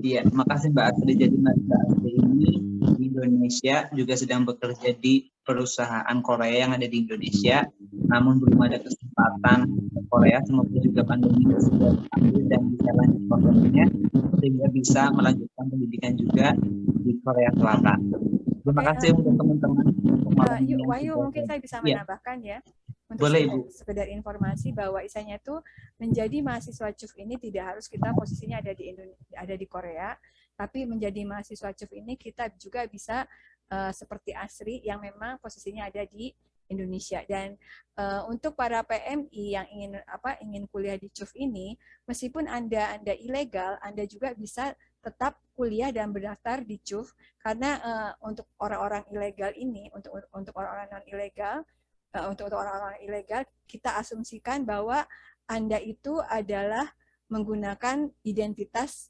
Iya, makasih Mbak Asri. Jadi Mbak Asri ini di Indonesia juga sedang bekerja di perusahaan Korea yang ada di Indonesia, namun belum ada kesempatan ke Korea, semoga juga pandemi sudah berakhir dan bisa lanjut prosesnya sehingga bisa melanjutkan pendidikan juga di Korea Selatan. Terima kasih untuk teman-teman. Wahyu, mungkin saya bisa menambahkan ya. Untuk Boleh, Ibu. sekedar informasi bahwa isanya itu menjadi mahasiswa CUF ini tidak harus kita posisinya ada di Korea, tapi menjadi mahasiswa CUF ini kita juga bisa seperti Asri yang memang posisinya ada di Indonesia. Dan untuk para PMI yang ingin kuliah di CUF ini, meskipun Anda ilegal, Anda juga bisa tetap kuliah dan berdaftar di CUF, karena untuk orang-orang ilegal ini, untuk orang-orang non ilegal, untuk orang-orang ilegal, kita asumsikan bahwa Anda itu adalah menggunakan identitas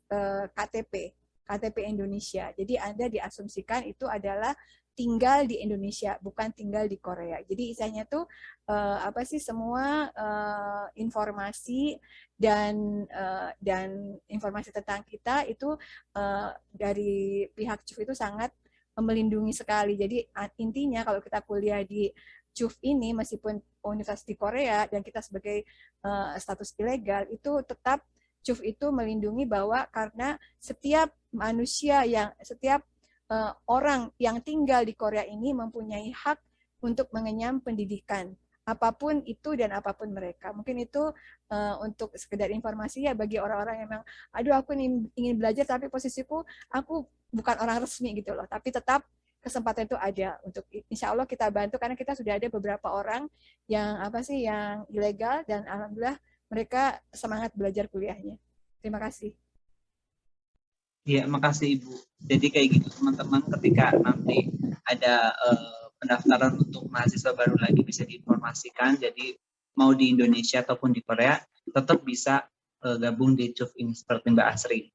KTP Indonesia. Jadi Anda diasumsikan itu adalah tinggal di Indonesia, bukan tinggal di Korea. Jadi istilahnya tuh semua informasi dan informasi tentang kita itu dari pihak CUF itu sangat melindungi sekali. Jadi intinya kalau kita kuliah di CUF ini, meskipun universitas di Korea dan kita sebagai status ilegal, itu tetap CUF itu melindungi bahwa karena setiap manusia setiap orang yang tinggal di Korea ini mempunyai hak untuk mengenyam pendidikan apapun itu dan apapun mereka. Mungkin itu untuk sekedar informasi ya bagi orang-orang yang memang, aduh aku ingin belajar tapi posisiku aku bukan orang resmi gitu loh. Tapi tetap kesempatan itu ada untuk insya Allah kita bantu karena kita sudah ada beberapa orang yang yang ilegal dan alhamdulillah mereka semangat belajar kuliahnya. Terima kasih. Iya, makasih Ibu. Jadi kayak gitu teman-teman, ketika nanti ada pendaftaran untuk mahasiswa baru lagi bisa diinformasikan. Jadi mau di Indonesia ataupun di Korea tetap bisa gabung di CUF ini seperti Mbak Asri.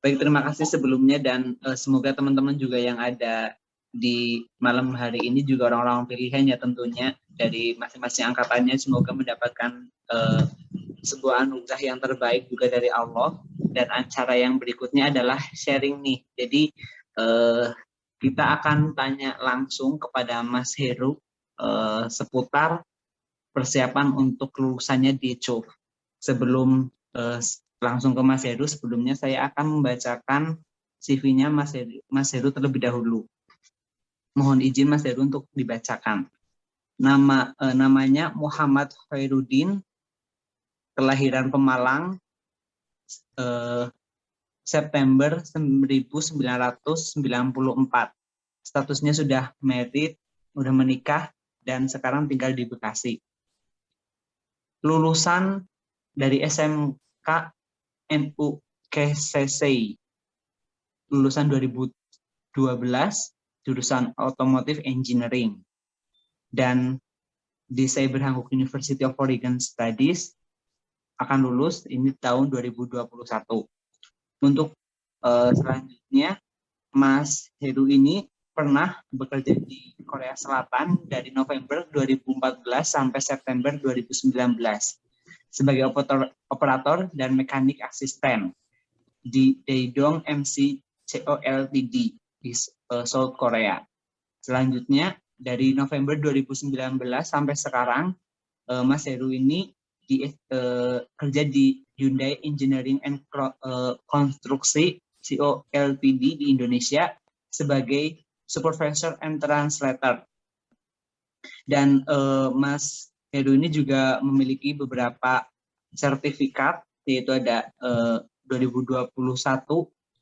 Baik, terima kasih sebelumnya dan semoga teman-teman juga yang ada di malam hari ini juga orang-orang pilihan ya tentunya dari masing-masing angkatannya semoga mendapatkan sebuah anugerah yang terbaik juga dari Allah. Dan acara yang berikutnya adalah sharing nih. Jadi kita akan tanya langsung kepada Mas Heru seputar persiapan untuk lulusannya di CUF. Sebelum langsung ke Mas Heru, sebelumnya saya akan membacakan CV-nya Mas Heru terlebih dahulu. Mohon izin Mas Heru untuk dibacakan. Namanya Muhammad Khairuddin, kelahiran Pemalang, September 1994. Statusnya sudah married, sudah menikah, dan sekarang tinggal di Bekasi. Lulusan dari SMK NU KCC, lulusan 2012, jurusan Automotive Engineering. Dan di Cyberhankook University of Oregon Studies akan lulus ini tahun 2021. Untuk selanjutnya, Mas Heru ini pernah bekerja di Korea Selatan dari November 2014 sampai September 2019 sebagai operator dan mekanik asisten di Daedong MC Co Ltd di Seoul, Korea. Selanjutnya, dari November 2019 sampai sekarang, Mas Heru ini kerja di Hyundai Engineering and Konstruksi Co Ltd di Indonesia sebagai Supervisor and Translator. Dan Mas Heru ini juga memiliki beberapa sertifikat, yaitu ada 2021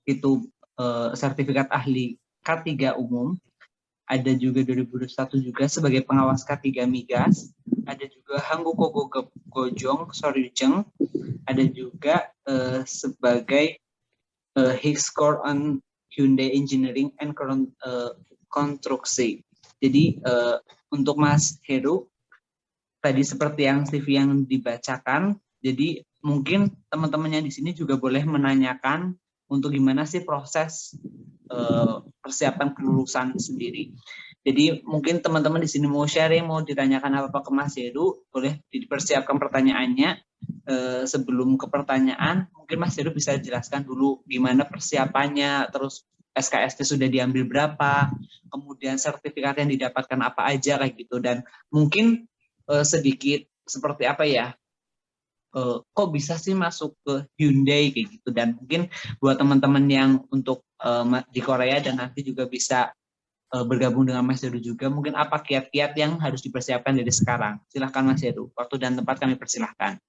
itu sertifikat ahli K3 umum, ada juga 2021 juga sebagai pengawas K3 migas, ada juga Hanguko Gojong Soryujeng, ada juga sebagai High Score on Hyundai Engineering and Konstruksi. Jadi untuk Mas Heru tadi seperti yang CV yang dibacakan, jadi mungkin teman-temannya di sini juga boleh menanyakan untuk gimana sih proses persiapan kelulusan sendiri. Jadi mungkin teman-teman di sini mau sharing, mau ditanyakan apa-apa ke Mas Heru, boleh dipersiapkan pertanyaannya. Sebelum ke pertanyaan, mungkin Mas Heru bisa jelaskan dulu gimana persiapannya, terus SKST sudah diambil berapa, kemudian sertifikat yang didapatkan apa aja kayak gitu, dan mungkin sedikit seperti apa ya, kok bisa sih masuk ke Hyundai kayak gitu, dan mungkin buat teman-teman yang untuk di Korea dan nanti juga bisa bergabung dengan Mas Heru juga, mungkin apa kiat-kiat yang harus dipersiapkan dari sekarang. Silahkan Mas Heru, waktu dan tempat kami persilahkan.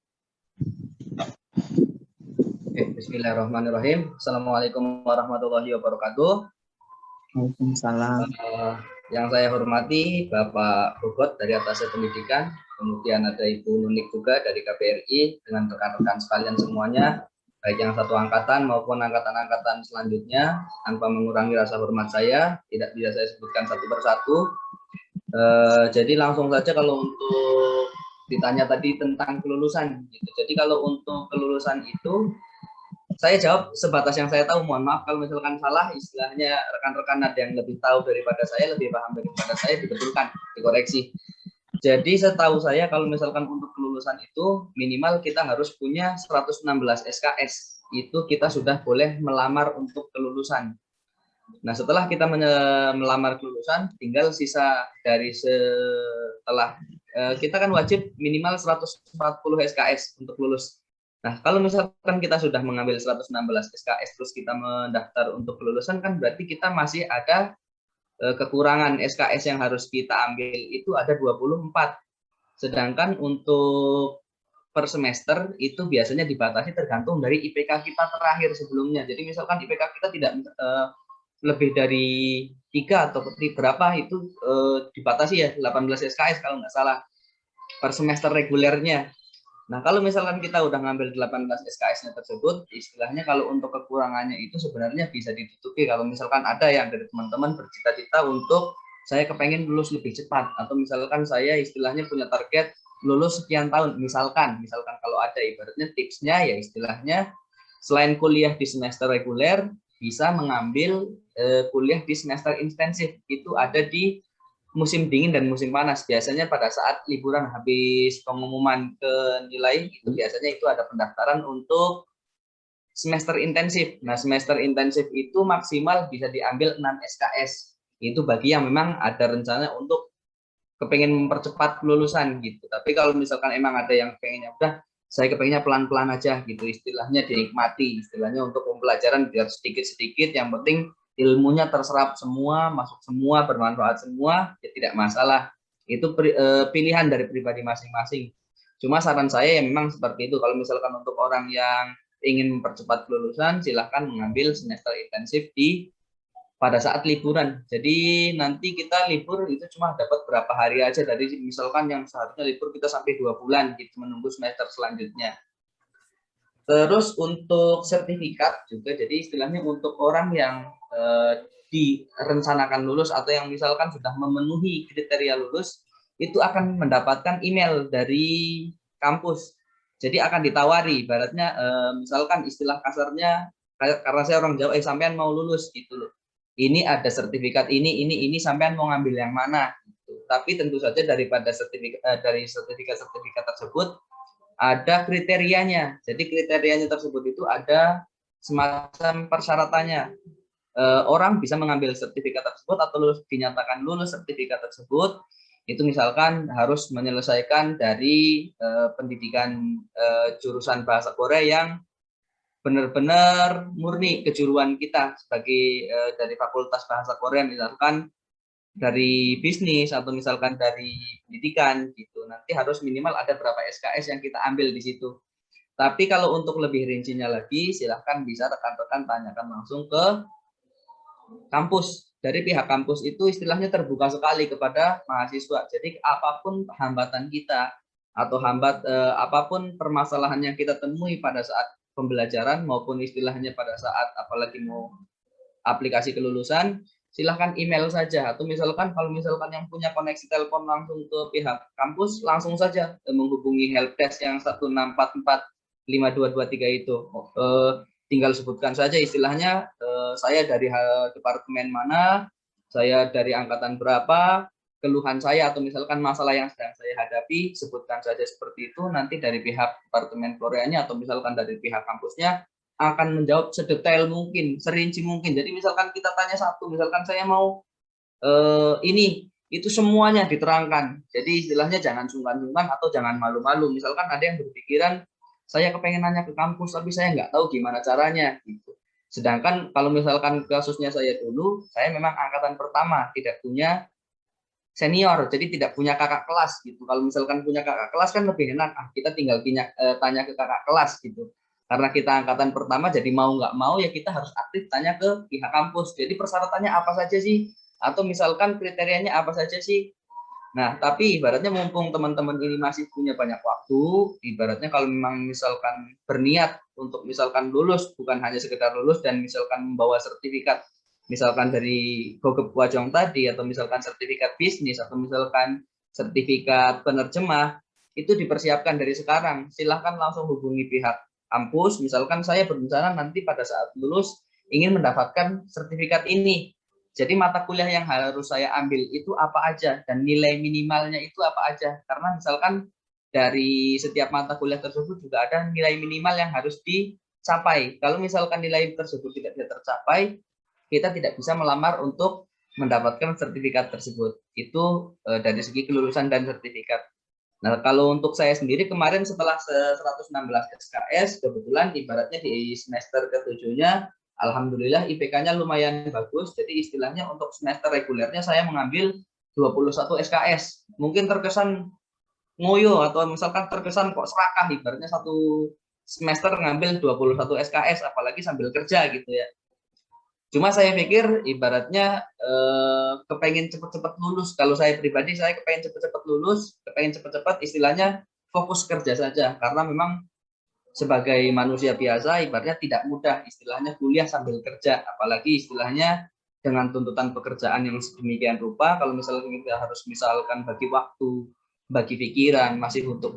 Bismillahirrahmanirrahim. Assalamualaikum warahmatullahi wabarakatuh. Waalaikumsalam. Yang saya hormati Bapak Bobot dari Atas Pendidikan, kemudian ada Ibu Nunik juga dari KBRI, dengan rekan-rekan sekalian semuanya, baik yang satu angkatan maupun angkatan-angkatan selanjutnya. Tanpa mengurangi rasa hormat saya, tidak bisa saya sebutkan satu persatu. Jadi langsung saja kalau untuk ditanya tadi tentang kelulusan gitu. Jadi kalau untuk kelulusan itu saya jawab sebatas yang saya tahu. Mohon maaf kalau misalkan salah, istilahnya rekan-rekan ada yang lebih tahu daripada saya, lebih paham daripada saya, dibetulkan, dikoreksi. Jadi setahu saya kalau misalkan untuk kelulusan itu minimal kita harus punya 116 SKS. Itu kita sudah boleh melamar untuk kelulusan. Nah, setelah kita melamar kelulusan, tinggal sisa dari setelah kita kan wajib minimal 140 SKS untuk lulus. Nah, kalau misalkan kita sudah mengambil 116 SKS terus kita mendaftar untuk kelulusan, kan berarti kita masih ada kekurangan SKS yang harus kita ambil itu ada 24. Sedangkan untuk per semester itu biasanya dibatasi tergantung dari IPK kita terakhir sebelumnya. Jadi misalkan IPK kita tidak lebih dari 3 atau berapa itu dibatasi ya 18 SKS kalau nggak salah per semester regulernya. Nah, kalau misalkan kita udah ngambil 18 SKS-nya tersebut, istilahnya kalau untuk kekurangannya itu sebenarnya bisa ditutupi. Kalau misalkan ada yang dari teman-teman bercita-cita untuk saya kepengen lulus lebih cepat, atau misalkan saya istilahnya punya target lulus sekian tahun, misalkan kalau ada ibaratnya tipsnya ya istilahnya selain kuliah di semester reguler, bisa mengambil kuliah di semester intensif. Itu ada di musim dingin dan musim panas. Biasanya pada saat liburan habis pengumuman ke nilai itu biasanya itu ada pendaftaran untuk semester intensif. Nah, semester intensif itu maksimal bisa diambil 6 SKS. Itu bagi yang memang ada rencana untuk kepengen mempercepat kelulusan gitu. Tapi kalau misalkan emang ada yang pengennya udah saya kepengennya pelan-pelan aja gitu, istilahnya dinikmati, istilahnya untuk pembelajaran biar sedikit-sedikit, yang penting ilmunya terserap semua, masuk semua, bermanfaat semua, ya tidak masalah. Itu pilihan dari pribadi masing-masing. Cuma saran saya ya memang seperti itu. Kalau misalkan untuk orang yang ingin mempercepat kelulusan, silahkan mengambil semester intensif pada saat liburan. Jadi nanti kita libur itu cuma dapat berapa hari aja, dari misalkan yang seharusnya libur kita sampai 2 bulan gitu menunggu semester selanjutnya. Terus untuk sertifikat juga, jadi istilahnya untuk orang yang direncanakan lulus atau yang misalkan sudah memenuhi kriteria lulus, itu akan mendapatkan email dari kampus. Jadi akan ditawari, ibaratnya misalkan istilah kasarnya, karena saya orang Jawa, sampean mau lulus gitu loh. Ini ada sertifikat ini sampean mau ngambil yang mana? Gitu. Tapi tentu saja daripada sertifikat tersebut ada kriterianya. Jadi kriterianya tersebut itu ada semacam persyaratannya. Orang bisa mengambil sertifikat tersebut atau dinyatakan lulus sertifikat tersebut itu misalkan harus menyelesaikan dari pendidikan jurusan bahasa Korea yang benar-benar murni kejuruan kita sebagai dari Fakultas Bahasa Korea, misalkan dari bisnis atau misalkan dari pendidikan gitu. Nanti harus minimal ada berapa SKS yang kita ambil di situ. Tapi kalau untuk lebih rincinya lagi, silahkan bisa rekan-rekan tanyakan langsung ke kampus. Dari pihak kampus itu istilahnya terbuka sekali kepada mahasiswa. Jadi apapun hambatan kita atau apapun permasalahan yang kita temui pada saat pembelajaran maupun istilahnya pada saat apalagi mau aplikasi kelulusan, silahkan email saja. Atau misalkan kalau misalkan yang punya koneksi telepon langsung ke pihak kampus, langsung saja menghubungi helpdesk yang 16445223 itu. Tinggal sebutkan saja istilahnya saya dari departemen mana, saya dari angkatan berapa, keluhan saya atau misalkan masalah yang sedang saya hadapi, sebutkan saja seperti itu. Nanti dari pihak departemen Koreanya atau misalkan dari pihak kampusnya akan menjawab sedetail mungkin, serinci mungkin. Jadi misalkan kita tanya satu, misalkan saya mau ini, itu semuanya diterangkan. Jadi istilahnya jangan sungkan-sungkan atau jangan malu-malu. Misalkan ada yang berpikiran saya kepengen nanya ke kampus tapi saya nggak tahu gimana caranya gitu. Sedangkan kalau misalkan kasusnya saya dulu, saya memang angkatan pertama, tidak punya senior, jadi tidak punya kakak kelas gitu. Kalau misalkan punya kakak kelas kan lebih enak, kita tinggal tanya ke kakak kelas gitu. Karena kita angkatan pertama, jadi mau nggak mau ya kita harus aktif tanya ke pihak kampus. Jadi persyaratannya apa saja sih? Atau misalkan kriterianya apa saja sih? Nah, tapi ibaratnya mumpung teman-teman ini masih punya banyak waktu, ibaratnya kalau memang misalkan berniat untuk misalkan lulus, bukan hanya sekedar lulus dan misalkan membawa sertifikat, misalkan dari Gogep Wajong tadi, atau misalkan sertifikat bisnis, atau misalkan sertifikat penerjemah, itu dipersiapkan dari sekarang. Silahkan langsung hubungi pihak kampus, misalkan saya berencana nanti pada saat lulus ingin mendapatkan sertifikat ini. Jadi mata kuliah yang harus saya ambil itu apa aja dan nilai minimalnya itu apa aja. Karena misalkan dari setiap mata kuliah tersebut juga ada nilai minimal yang harus dicapai. Kalau misalkan nilai tersebut tidak tercapai, kita tidak bisa melamar untuk mendapatkan sertifikat tersebut. Itu dari segi kelulusan dan sertifikat. Nah, kalau untuk saya sendiri kemarin setelah 116 SKS, kebetulan ibaratnya di semester ke-7-nya, alhamdulillah IPK-nya lumayan bagus. Jadi istilahnya untuk semester regulernya saya mengambil 21 SKS. Mungkin terkesan ngoyo atau misalkan terkesan kok serakah, ibaratnya satu semester ngambil 21 SKS, apalagi sambil kerja gitu ya. Cuma saya pikir ibaratnya kepengen cepet-cepet lulus. Kalau saya pribadi, saya kepengen cepet-cepet lulus, kepengen cepet-cepet istilahnya fokus kerja saja. Karena memang sebagai manusia biasa ibaratnya tidak mudah istilahnya kuliah sambil kerja. Apalagi istilahnya dengan tuntutan pekerjaan yang sedemikian rupa, kalau misalnya kita harus misalkan bagi waktu, bagi pikiran, masih untuk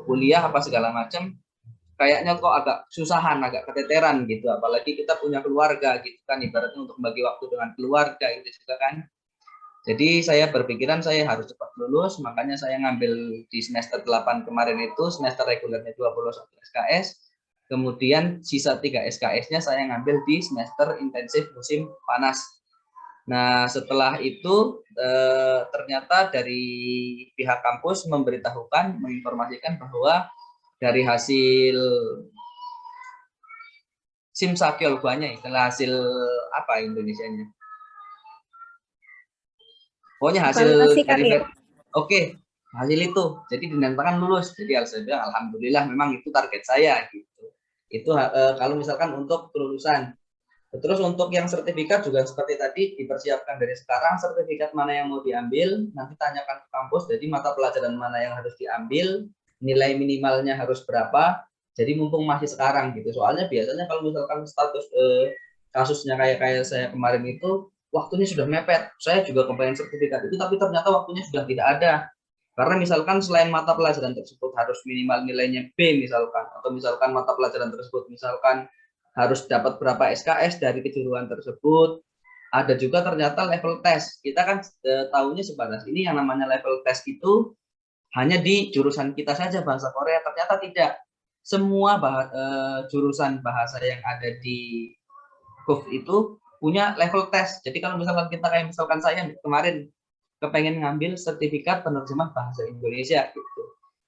kuliah apa segala macam, kayaknya kok agak susahan, agak keteteran gitu. Apalagi kita punya keluarga gitu kan, ibaratnya untuk bagi waktu dengan keluarga itu juga kan. Jadi saya berpikiran saya harus cepat lulus, makanya saya ngambil di semester 8 kemarin itu, semester regulernya 21 SKS, kemudian sisa 3 SKS-nya saya ngambil di semester intensif musim panas. Nah, setelah itu ternyata dari pihak kampus memberitahukan, menginformasikan bahwa dari hasil simsakyol banyak, itulah hasil apa Indonesianya? Pokoknya hasil dari oke, hasil itu. Jadi dinyatakan lulus. Jadi saya bilang alhamdulillah memang itu target saya gitu. Itu kalau misalkan untuk kelulusan. Terus untuk yang sertifikat juga seperti tadi dipersiapkan dari sekarang, sertifikat mana yang mau diambil, nanti tanyakan ke kampus, jadi mata pelajaran mana yang harus diambil, nilai minimalnya harus berapa. Jadi mumpung masih sekarang gitu. Soalnya biasanya kalau misalkan status kasusnya kayak saya kemarin itu waktunya sudah mepet. Saya juga kepengen sertifikat itu tapi ternyata waktunya sudah tidak ada. Karena misalkan selain mata pelajaran tersebut harus minimal nilainya B misalkan, atau misalkan mata pelajaran tersebut misalkan harus dapat berapa SKS dari kejuruan tersebut. Ada juga ternyata level tes. Kita kan tahunya sebatas ini yang namanya level tes itu hanya di jurusan kita saja bahasa Korea. Ternyata tidak. Semua jurusan bahasa yang ada di KUF itu punya level tes. Jadi kalau misalkan kita kayak misalkan saya kemarin kepengen ngambil sertifikat penerjemah bahasa Indonesia gitu.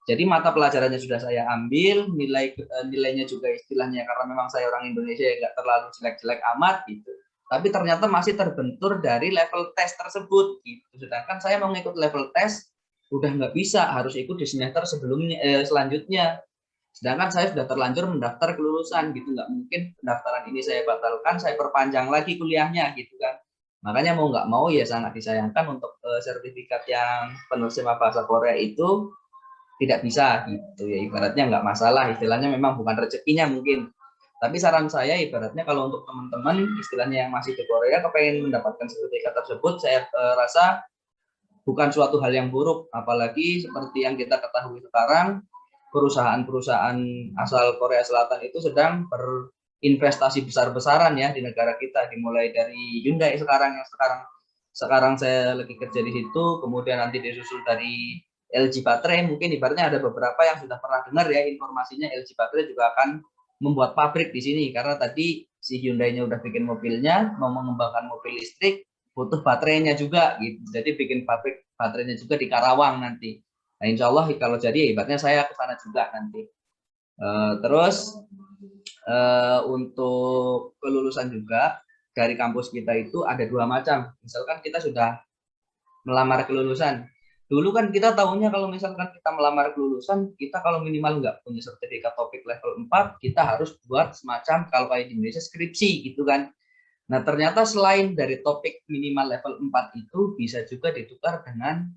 Jadi mata pelajarannya sudah saya ambil, nilainya juga istilahnya karena memang saya orang Indonesia yang nggak terlalu jelek-jelek amat gitu. Tapi ternyata masih terbentur dari level tes tersebut gitu. Sedangkan saya mau ngikut level tes udah nggak bisa, harus ikut di semester selanjutnya. Sedangkan saya sudah terlanjur mendaftar kelulusan gitu, nggak mungkin pendaftaran ini saya batalkan, saya perpanjang lagi kuliahnya gitu kan. Makanya mau nggak mau ya sangat disayangkan untuk sertifikat yang penerjemah bahasa Korea itu tidak bisa gitu ya, ibaratnya nggak masalah, istilahnya memang bukan rezekinya mungkin. Tapi saran saya ibaratnya kalau untuk teman-teman istilahnya yang masih di Korea kepengen mendapatkan sertifikat tersebut, saya rasa bukan suatu hal yang buruk, apalagi seperti yang kita ketahui sekarang perusahaan-perusahaan asal Korea Selatan itu sedang berinvestasi besar-besaran ya di negara kita, dimulai dari Hyundai sekarang saya lagi kerja di situ, kemudian nanti disusul dari LG Baterai. Mungkin ibaratnya ada beberapa yang sudah pernah dengar ya informasinya, LG Baterai juga akan membuat pabrik di sini karena tadi si Hyundai-nya udah bikin mobilnya, mau mengembangkan mobil listrik butuh baterainya juga gitu. Jadi bikin pabrik baterainya juga di Karawang nanti. Nah, insya Allah kalau jadi ibaratnya saya ke sana juga nanti. Terus untuk kelulusan juga dari kampus kita itu ada 2 macam. Misalkan kita sudah melamar kelulusan. Dulu kan kita tahunya kalau misalkan kita melamar kelulusan, kita kalau minimal nggak punya sertifikat topik level 4, kita harus buat semacam kalau kayak di Indonesia skripsi gitu kan. Nah ternyata selain dari topik minimal level 4 itu bisa juga ditukar dengan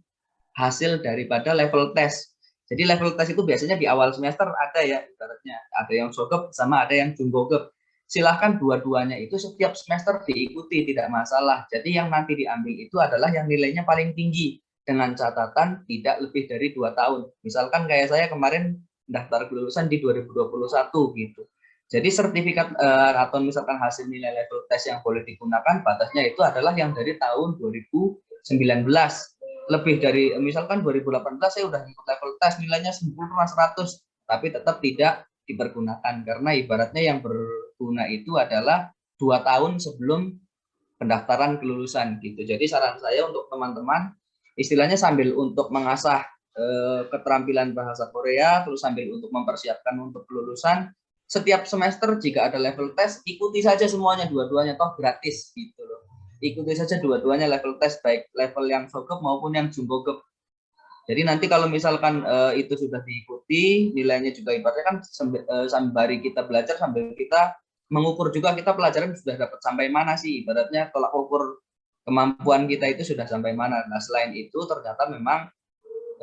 hasil daripada level tes. Jadi level tes itu biasanya di awal semester ada ya, ibaratnya ada yang sogep sama ada yang jumbogep. Silahkan dua-duanya itu setiap semester diikuti, tidak masalah. Jadi yang nanti diambil itu adalah yang nilainya paling tinggi dengan catatan tidak lebih dari 2 tahun. Misalkan kayak saya kemarin daftar kelulusan di 2021 gitu. Jadi sertifikat atau misalkan hasil nilai level tes yang boleh digunakan batasnya itu adalah yang dari tahun 2019. Lebih dari misalkan 2018 saya udah ikut level tes nilainya 100, tapi tetap tidak dipergunakan karena ibaratnya yang berguna itu adalah 2 tahun sebelum pendaftaran kelulusan gitu. Jadi saran saya untuk teman-teman istilahnya sambil untuk mengasah keterampilan bahasa Korea, terus sambil untuk mempersiapkan untuk kelulusan. Setiap semester jika ada level tes, ikuti saja semuanya, dua-duanya, toh gratis gitu loh. Ikuti saja dua-duanya level tes, baik level yang Sogep maupun yang Jumbogep. Jadi nanti kalau misalkan itu sudah diikuti, nilainya juga ibaratnya kan sembari kita belajar sambil kita mengukur juga kita pelajaran sudah dapat sampai mana sih, ibaratnya tolak ukur kemampuan kita itu sudah sampai mana. Nah selain itu ternyata memang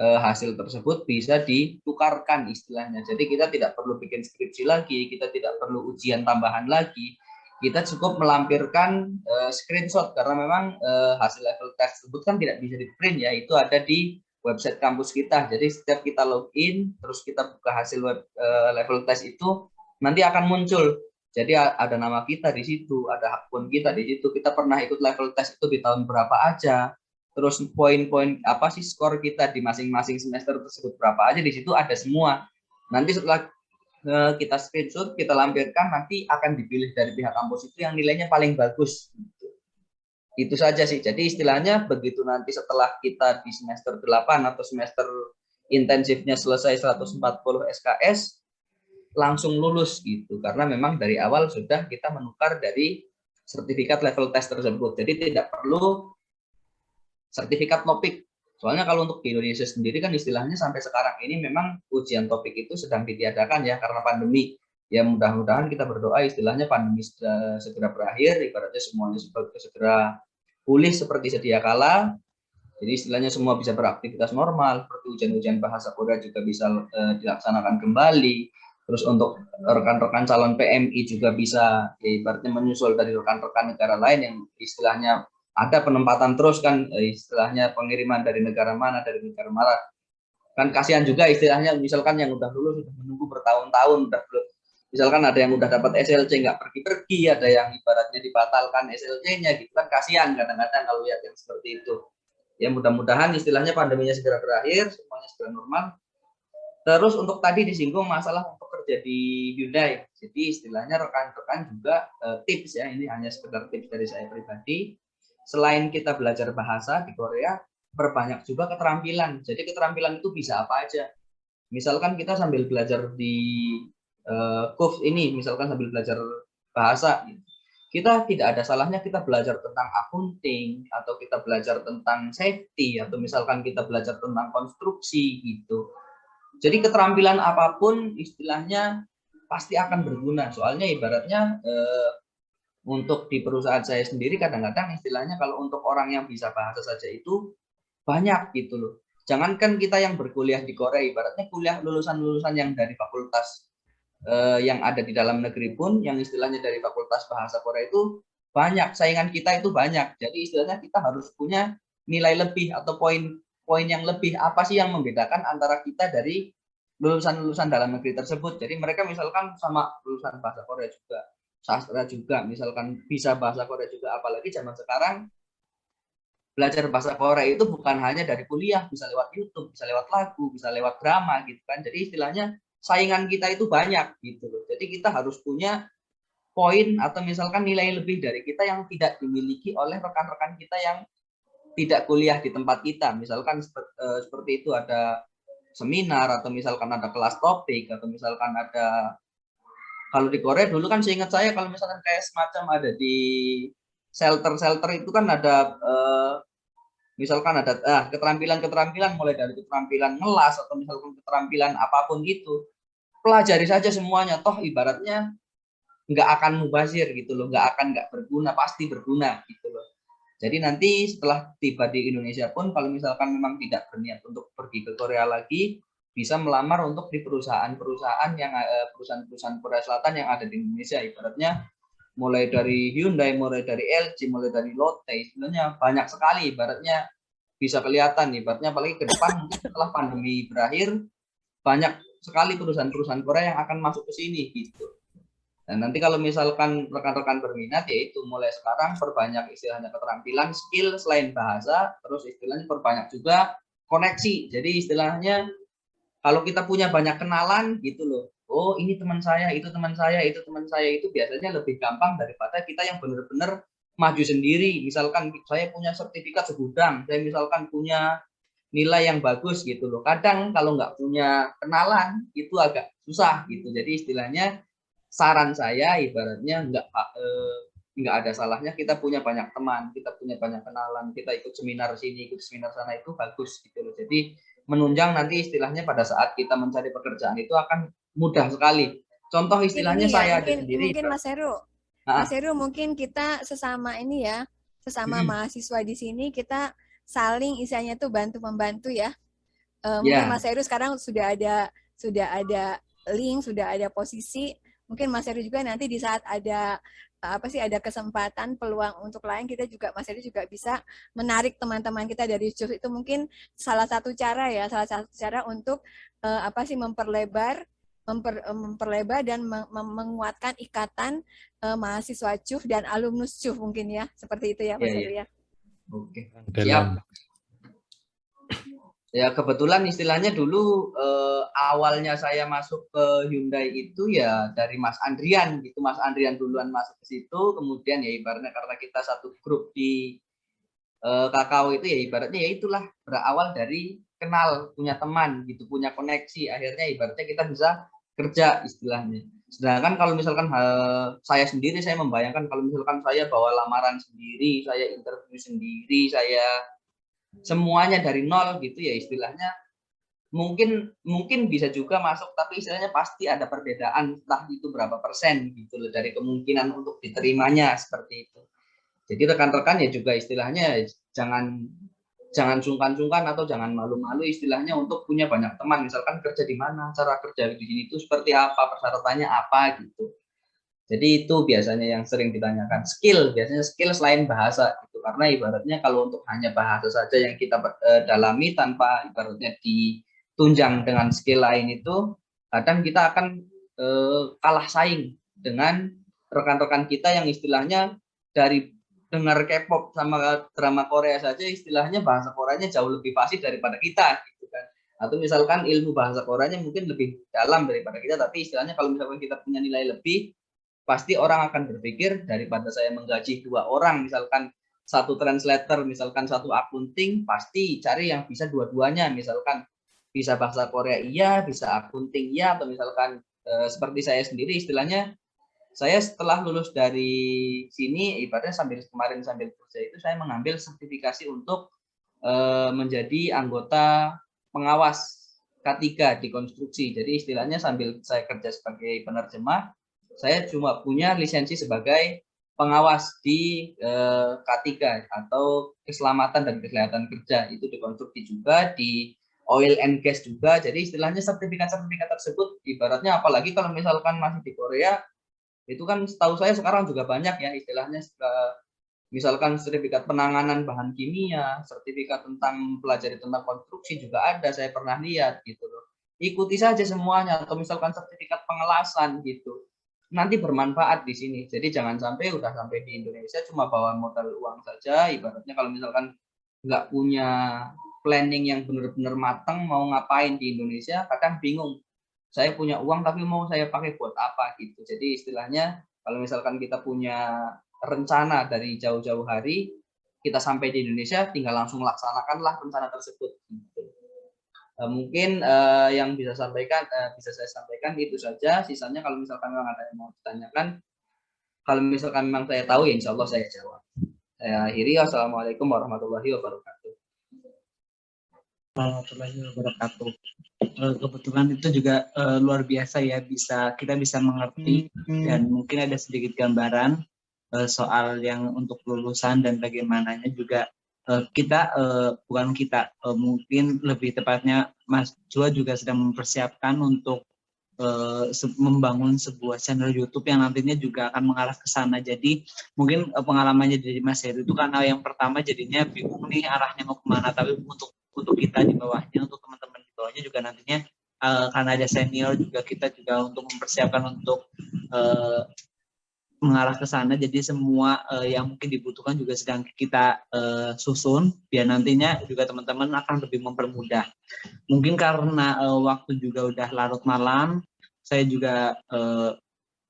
hasil tersebut bisa ditukarkan istilahnya. Jadi kita tidak perlu bikin skripsi lagi, kita tidak perlu ujian tambahan lagi. Kita cukup melampirkan screenshot karena memang hasil level tes tersebut kan tidak bisa di-print ya, itu ada di website kampus kita. Jadi setiap kita login, terus kita buka hasil level tes itu, nanti akan muncul. Jadi ada nama kita di situ, ada akun kita di situ. Kita pernah ikut level tes itu di tahun berapa aja. Terus poin-poin apa sih skor kita di masing-masing semester tersebut berapa aja, di situ ada semua. Nanti setelah kita screenshot, kita lampirkan, nanti akan dipilih dari pihak kampus itu yang nilainya paling bagus. Itu saja sih. Jadi istilahnya begitu nanti setelah kita di semester 8 atau semester intensifnya selesai 140 SKS, langsung lulus gitu. Karena memang dari awal sudah kita menukar dari sertifikat level tes tersebut. Jadi tidak perlu sertifikat topik. Soalnya kalau untuk di Indonesia sendiri kan istilahnya sampai sekarang ini memang ujian topik itu sedang ditiadakan ya karena pandemi. Ya mudah-mudahan kita berdoa istilahnya pandemi segera berakhir, ibaratnya semuanya segera pulih seperti sedia kala. Jadi istilahnya semua bisa beraktivitas normal, seperti ujian-ujian bahasa Korea juga bisa dilaksanakan kembali. Terus untuk rekan-rekan calon PMI juga bisa ya, ibaratnya menyusul dari rekan-rekan negara lain yang istilahnya ada penempatan terus kan, istilahnya pengiriman dari negara mana kan kasihan juga istilahnya, misalkan yang udah lulus sudah menunggu bertahun-tahun, misalkan ada yang udah dapat SLC nggak pergi-pergi, ada yang ibaratnya dibatalkan SLC-nya gitu kan, kasihan kadang-kadang kalau lihat yang seperti itu. Ya mudah-mudahan istilahnya pandeminya segera berakhir, semuanya segera normal. Terus untuk tadi disinggung masalah untuk kerja di Hyundai, jadi istilahnya rekan-rekan juga tips ya, ini hanya sekedar tips dari saya pribadi. Selain kita belajar bahasa di Korea, perbanyak juga keterampilan. Jadi keterampilan itu bisa apa aja. Misalkan kita sambil belajar di KUF ini, misalkan sambil belajar bahasa, kita tidak ada salahnya kita belajar tentang accounting, atau kita belajar tentang safety, atau misalkan kita belajar tentang konstruksi gitu. Jadi keterampilan apapun istilahnya pasti akan berguna. Soalnya ibaratnya untuk di perusahaan saya sendiri kadang-kadang istilahnya kalau untuk orang yang bisa bahasa saja itu banyak gitu loh. Jangankan kita yang berkuliah di Korea, ibaratnya kuliah lulusan-lulusan yang dari fakultas yang ada di dalam negeri pun yang istilahnya dari fakultas bahasa Korea itu banyak, saingan kita itu banyak. Jadi istilahnya kita harus punya nilai lebih atau poin yang lebih. Apa sih yang membedakan antara kita dari lulusan-lulusan dalam negeri tersebut? Jadi mereka misalkan sama lulusan bahasa Korea juga, sastra juga, misalkan bisa bahasa Korea juga, apalagi zaman sekarang belajar bahasa Korea itu bukan hanya dari kuliah, bisa lewat YouTube, bisa lewat lagu, bisa lewat drama gitu kan. Jadi istilahnya saingan kita itu banyak gitu loh. Jadi kita harus punya poin atau misalkan nilai lebih dari kita yang tidak dimiliki oleh rekan-rekan kita yang tidak kuliah di tempat kita. Misalkan seperti itu, ada seminar atau misalkan ada kelas topik atau misalkan ada, kalau di Korea dulu kan seingat saya kalau misalkan kayak semacam ada di shelter itu kan ada misalkan ada keterampilan mulai dari keterampilan ngelas atau misalkan keterampilan apapun gitu, pelajari saja semuanya, toh ibaratnya nggak akan mubazir gitu loh, nggak berguna, pasti berguna gitu loh. Jadi nanti setelah tiba di Indonesia pun kalau misalkan memang tidak berniat untuk pergi ke Korea lagi, bisa melamar untuk di perusahaan-perusahaan yang perusahaan-perusahaan Korea Selatan yang ada di Indonesia, ibaratnya mulai dari Hyundai, mulai dari LG, mulai dari Lotte, sebenarnya banyak sekali, ibaratnya bisa kelihatan, ibaratnya apalagi ke depan mungkin setelah pandemi berakhir banyak sekali perusahaan-perusahaan Korea yang akan masuk ke sini gitu. Dan nanti kalau misalkan rekan-rekan berminat, yaitu mulai sekarang perbanyak istilahnya keterampilan, skill selain bahasa, terus istilahnya perbanyak juga koneksi. Jadi istilahnya kalau kita punya banyak kenalan gitu loh, oh ini teman saya, itu teman saya, itu teman saya, itu biasanya lebih gampang daripada kita yang benar-benar maju sendiri. Misalkan saya punya sertifikat segudang, saya misalkan punya nilai yang bagus gitu loh. Kadang kalau nggak punya kenalan itu agak susah gitu. Jadi istilahnya saran saya ibaratnya nggak ada salahnya kita punya banyak teman, kita punya banyak kenalan, kita ikut seminar sini, ikut seminar sana, itu bagus gitu loh. Jadi menunjang nanti istilahnya pada saat kita mencari pekerjaan itu akan mudah sekali. Contoh istilahnya Ini ya, saya ada mungkin sendiri. Mas Heru. Mas Heru, mungkin kita sesama ini ya, sesama mahasiswa di sini kita saling istilahnya tuh bantu-membantu ya. Mungkin Mas Heru sekarang sudah ada link, sudah ada posisi. Mungkin Mas Heru juga nanti di saat ada ada kesempatan, peluang untuk lain, kita juga Mas Heru juga bisa menarik teman-teman kita dari JUF. Itu mungkin salah satu cara untuk memperlebar dan menguatkan ikatan mahasiswa JUF dan alumnus JUF mungkin ya, seperti itu ya Mas Heru ya. Oke, siap. Ya kebetulan istilahnya dulu awalnya saya masuk ke Hyundai itu ya dari Mas Andrian gitu. Mas Andrian duluan masuk ke situ, kemudian ya ibaratnya karena kita satu grup di Kakao itu ya ibaratnya ya itulah berawal dari kenal, punya teman gitu, punya koneksi, akhirnya ibaratnya kita bisa kerja istilahnya. Sedangkan kalau misalkan saya sendiri, saya membayangkan kalau misalkan saya bawa lamaran sendiri, saya interview sendiri, saya semuanya dari nol gitu ya istilahnya mungkin bisa juga masuk, tapi istilahnya pasti ada perbedaan entah itu berapa persen gitu loh dari kemungkinan untuk diterimanya seperti itu. Jadi rekan-rekan ya juga istilahnya jangan sungkan-sungkan atau jangan malu-malu istilahnya untuk punya banyak teman, misalkan kerja di mana, cara kerja di sini itu seperti apa, persyaratannya apa gitu. Jadi itu biasanya yang sering ditanyakan, biasanya skill selain bahasa gitu. Karena ibaratnya kalau untuk hanya bahasa saja yang kita dalami tanpa ibaratnya ditunjang dengan skill lain itu, kadang kita akan kalah saing dengan rekan-rekan kita yang istilahnya dari dengar K-pop sama drama Korea saja istilahnya bahasa Koreanya jauh lebih fasih daripada kita gitu kan. Atau misalkan ilmu bahasa Koreanya mungkin lebih dalam daripada kita, tapi istilahnya kalau misalkan kita punya nilai lebih, pasti orang akan berpikir daripada saya menggaji 2 orang, misalkan satu translator, misalkan satu akunting, pasti cari yang bisa dua-duanya, misalkan bisa bahasa Korea iya, bisa akunting iya, atau misalkan seperti saya sendiri istilahnya, saya setelah lulus dari sini, ibaratnya sambil kerja itu saya mengambil sertifikasi untuk menjadi anggota pengawas K3 di konstruksi. Jadi istilahnya sambil saya kerja sebagai penerjemah, saya cuma punya lisensi sebagai pengawas di K3 atau keselamatan dan kesehatan kerja, itu di konstruksi juga, di oil and gas juga. Jadi istilahnya sertifikat-sertifikat tersebut ibaratnya apalagi kalau misalkan masih di Korea, itu kan setahu saya sekarang juga banyak ya istilahnya, misalkan sertifikat penanganan bahan kimia, sertifikat tentang pelajari tentang konstruksi juga ada, saya pernah lihat gitu loh. Ikuti saja semuanya, atau misalkan sertifikat pengelasan gitu. Nanti bermanfaat di sini. Jadi jangan sampai udah sampai di Indonesia cuma bawa modal uang saja. Ibaratnya kalau misalkan nggak punya planning yang benar-benar matang mau ngapain di Indonesia, kadang bingung. Saya punya uang tapi mau saya pakai buat apa gitu. Jadi istilahnya kalau misalkan kita punya rencana dari jauh-jauh hari, kita sampai di Indonesia tinggal langsung laksanakanlah rencana tersebut. Gitu. Mungkin yang bisa saya sampaikan itu saja. Sisanya kalau misalkan memang ada yang mau ditanyakan, kalau misalkan memang saya tahu ya insya Allah saya jawab. Saya akhiri. Wassalamualaikum warahmatullahi wabarakatuh. Warahmatullahi wabarakatuh. Kebetulan itu juga luar biasa ya, kita bisa mengerti dan mungkin ada sedikit gambaran soal yang untuk lulusan dan bagaimananya juga mungkin lebih tepatnya Mas Jua juga sedang mempersiapkan untuk membangun sebuah channel YouTube yang nantinya juga akan mengarah ke sana. Jadi mungkin pengalamannya dari Mas Heru itu karena yang pertama jadinya bingung nih arahnya mau kemana, tapi untuk kita di bawahnya, untuk teman-teman di bawahnya juga nantinya karena ada senior juga, kita juga untuk mempersiapkan untuk mengarah ke sana. Jadi semua yang mungkin dibutuhkan juga sedang kita susun biar nantinya juga teman-teman akan lebih mempermudah. Mungkin karena waktu juga udah larut malam, saya juga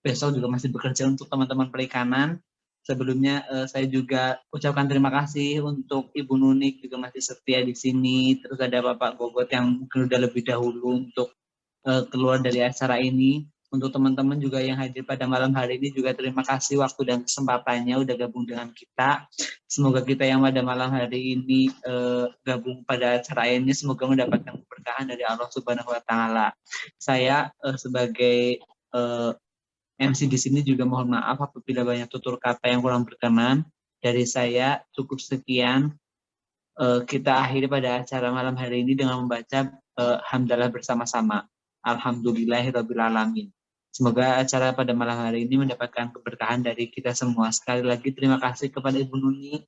besok juga masih bekerja untuk teman-teman perikanan. Sebelumnya saya juga ucapkan terima kasih untuk Ibu Nunik juga masih setia di sini. Terus ada Bapak Gogot yang mungkin udah lebih dahulu untuk keluar dari acara ini. Untuk teman-teman juga yang hadir pada malam hari ini juga terima kasih waktu dan kesempatannya udah gabung dengan kita. Semoga kita yang pada malam hari ini gabung pada acara ini semoga mendapatkan keberkahan dari Allah Subhanahu wa taala. Saya sebagai MC di sini juga mohon maaf apabila banyak tutur kata yang kurang berkenan. Dari saya cukup sekian. Kita akhiri pada acara malam hari ini dengan membaca hamdalah bersama-sama. Alhamdulillahirabbil alamin. Semoga acara pada malam hari ini mendapatkan keberkahan dari kita semua. Sekali lagi terima kasih kepada Ibu Nuni.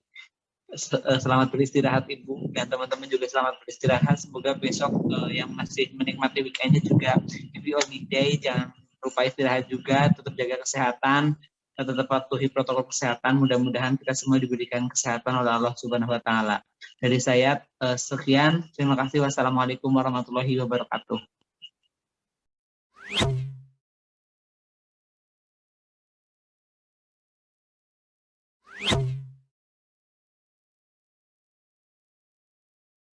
Selamat beristirahat Ibu dan teman-teman juga selamat beristirahat. Semoga besok yang masih menikmati weekendnya juga happy holiday. Jangan lupa istirahat juga, tetap jaga kesehatan, tetap patuhi protokol kesehatan. Mudah-mudahan kita semua diberikan kesehatan oleh Allah Subhanahu wa taala. Dari saya sekian, terima kasih. Wassalamualaikum warahmatullahi wabarakatuh. You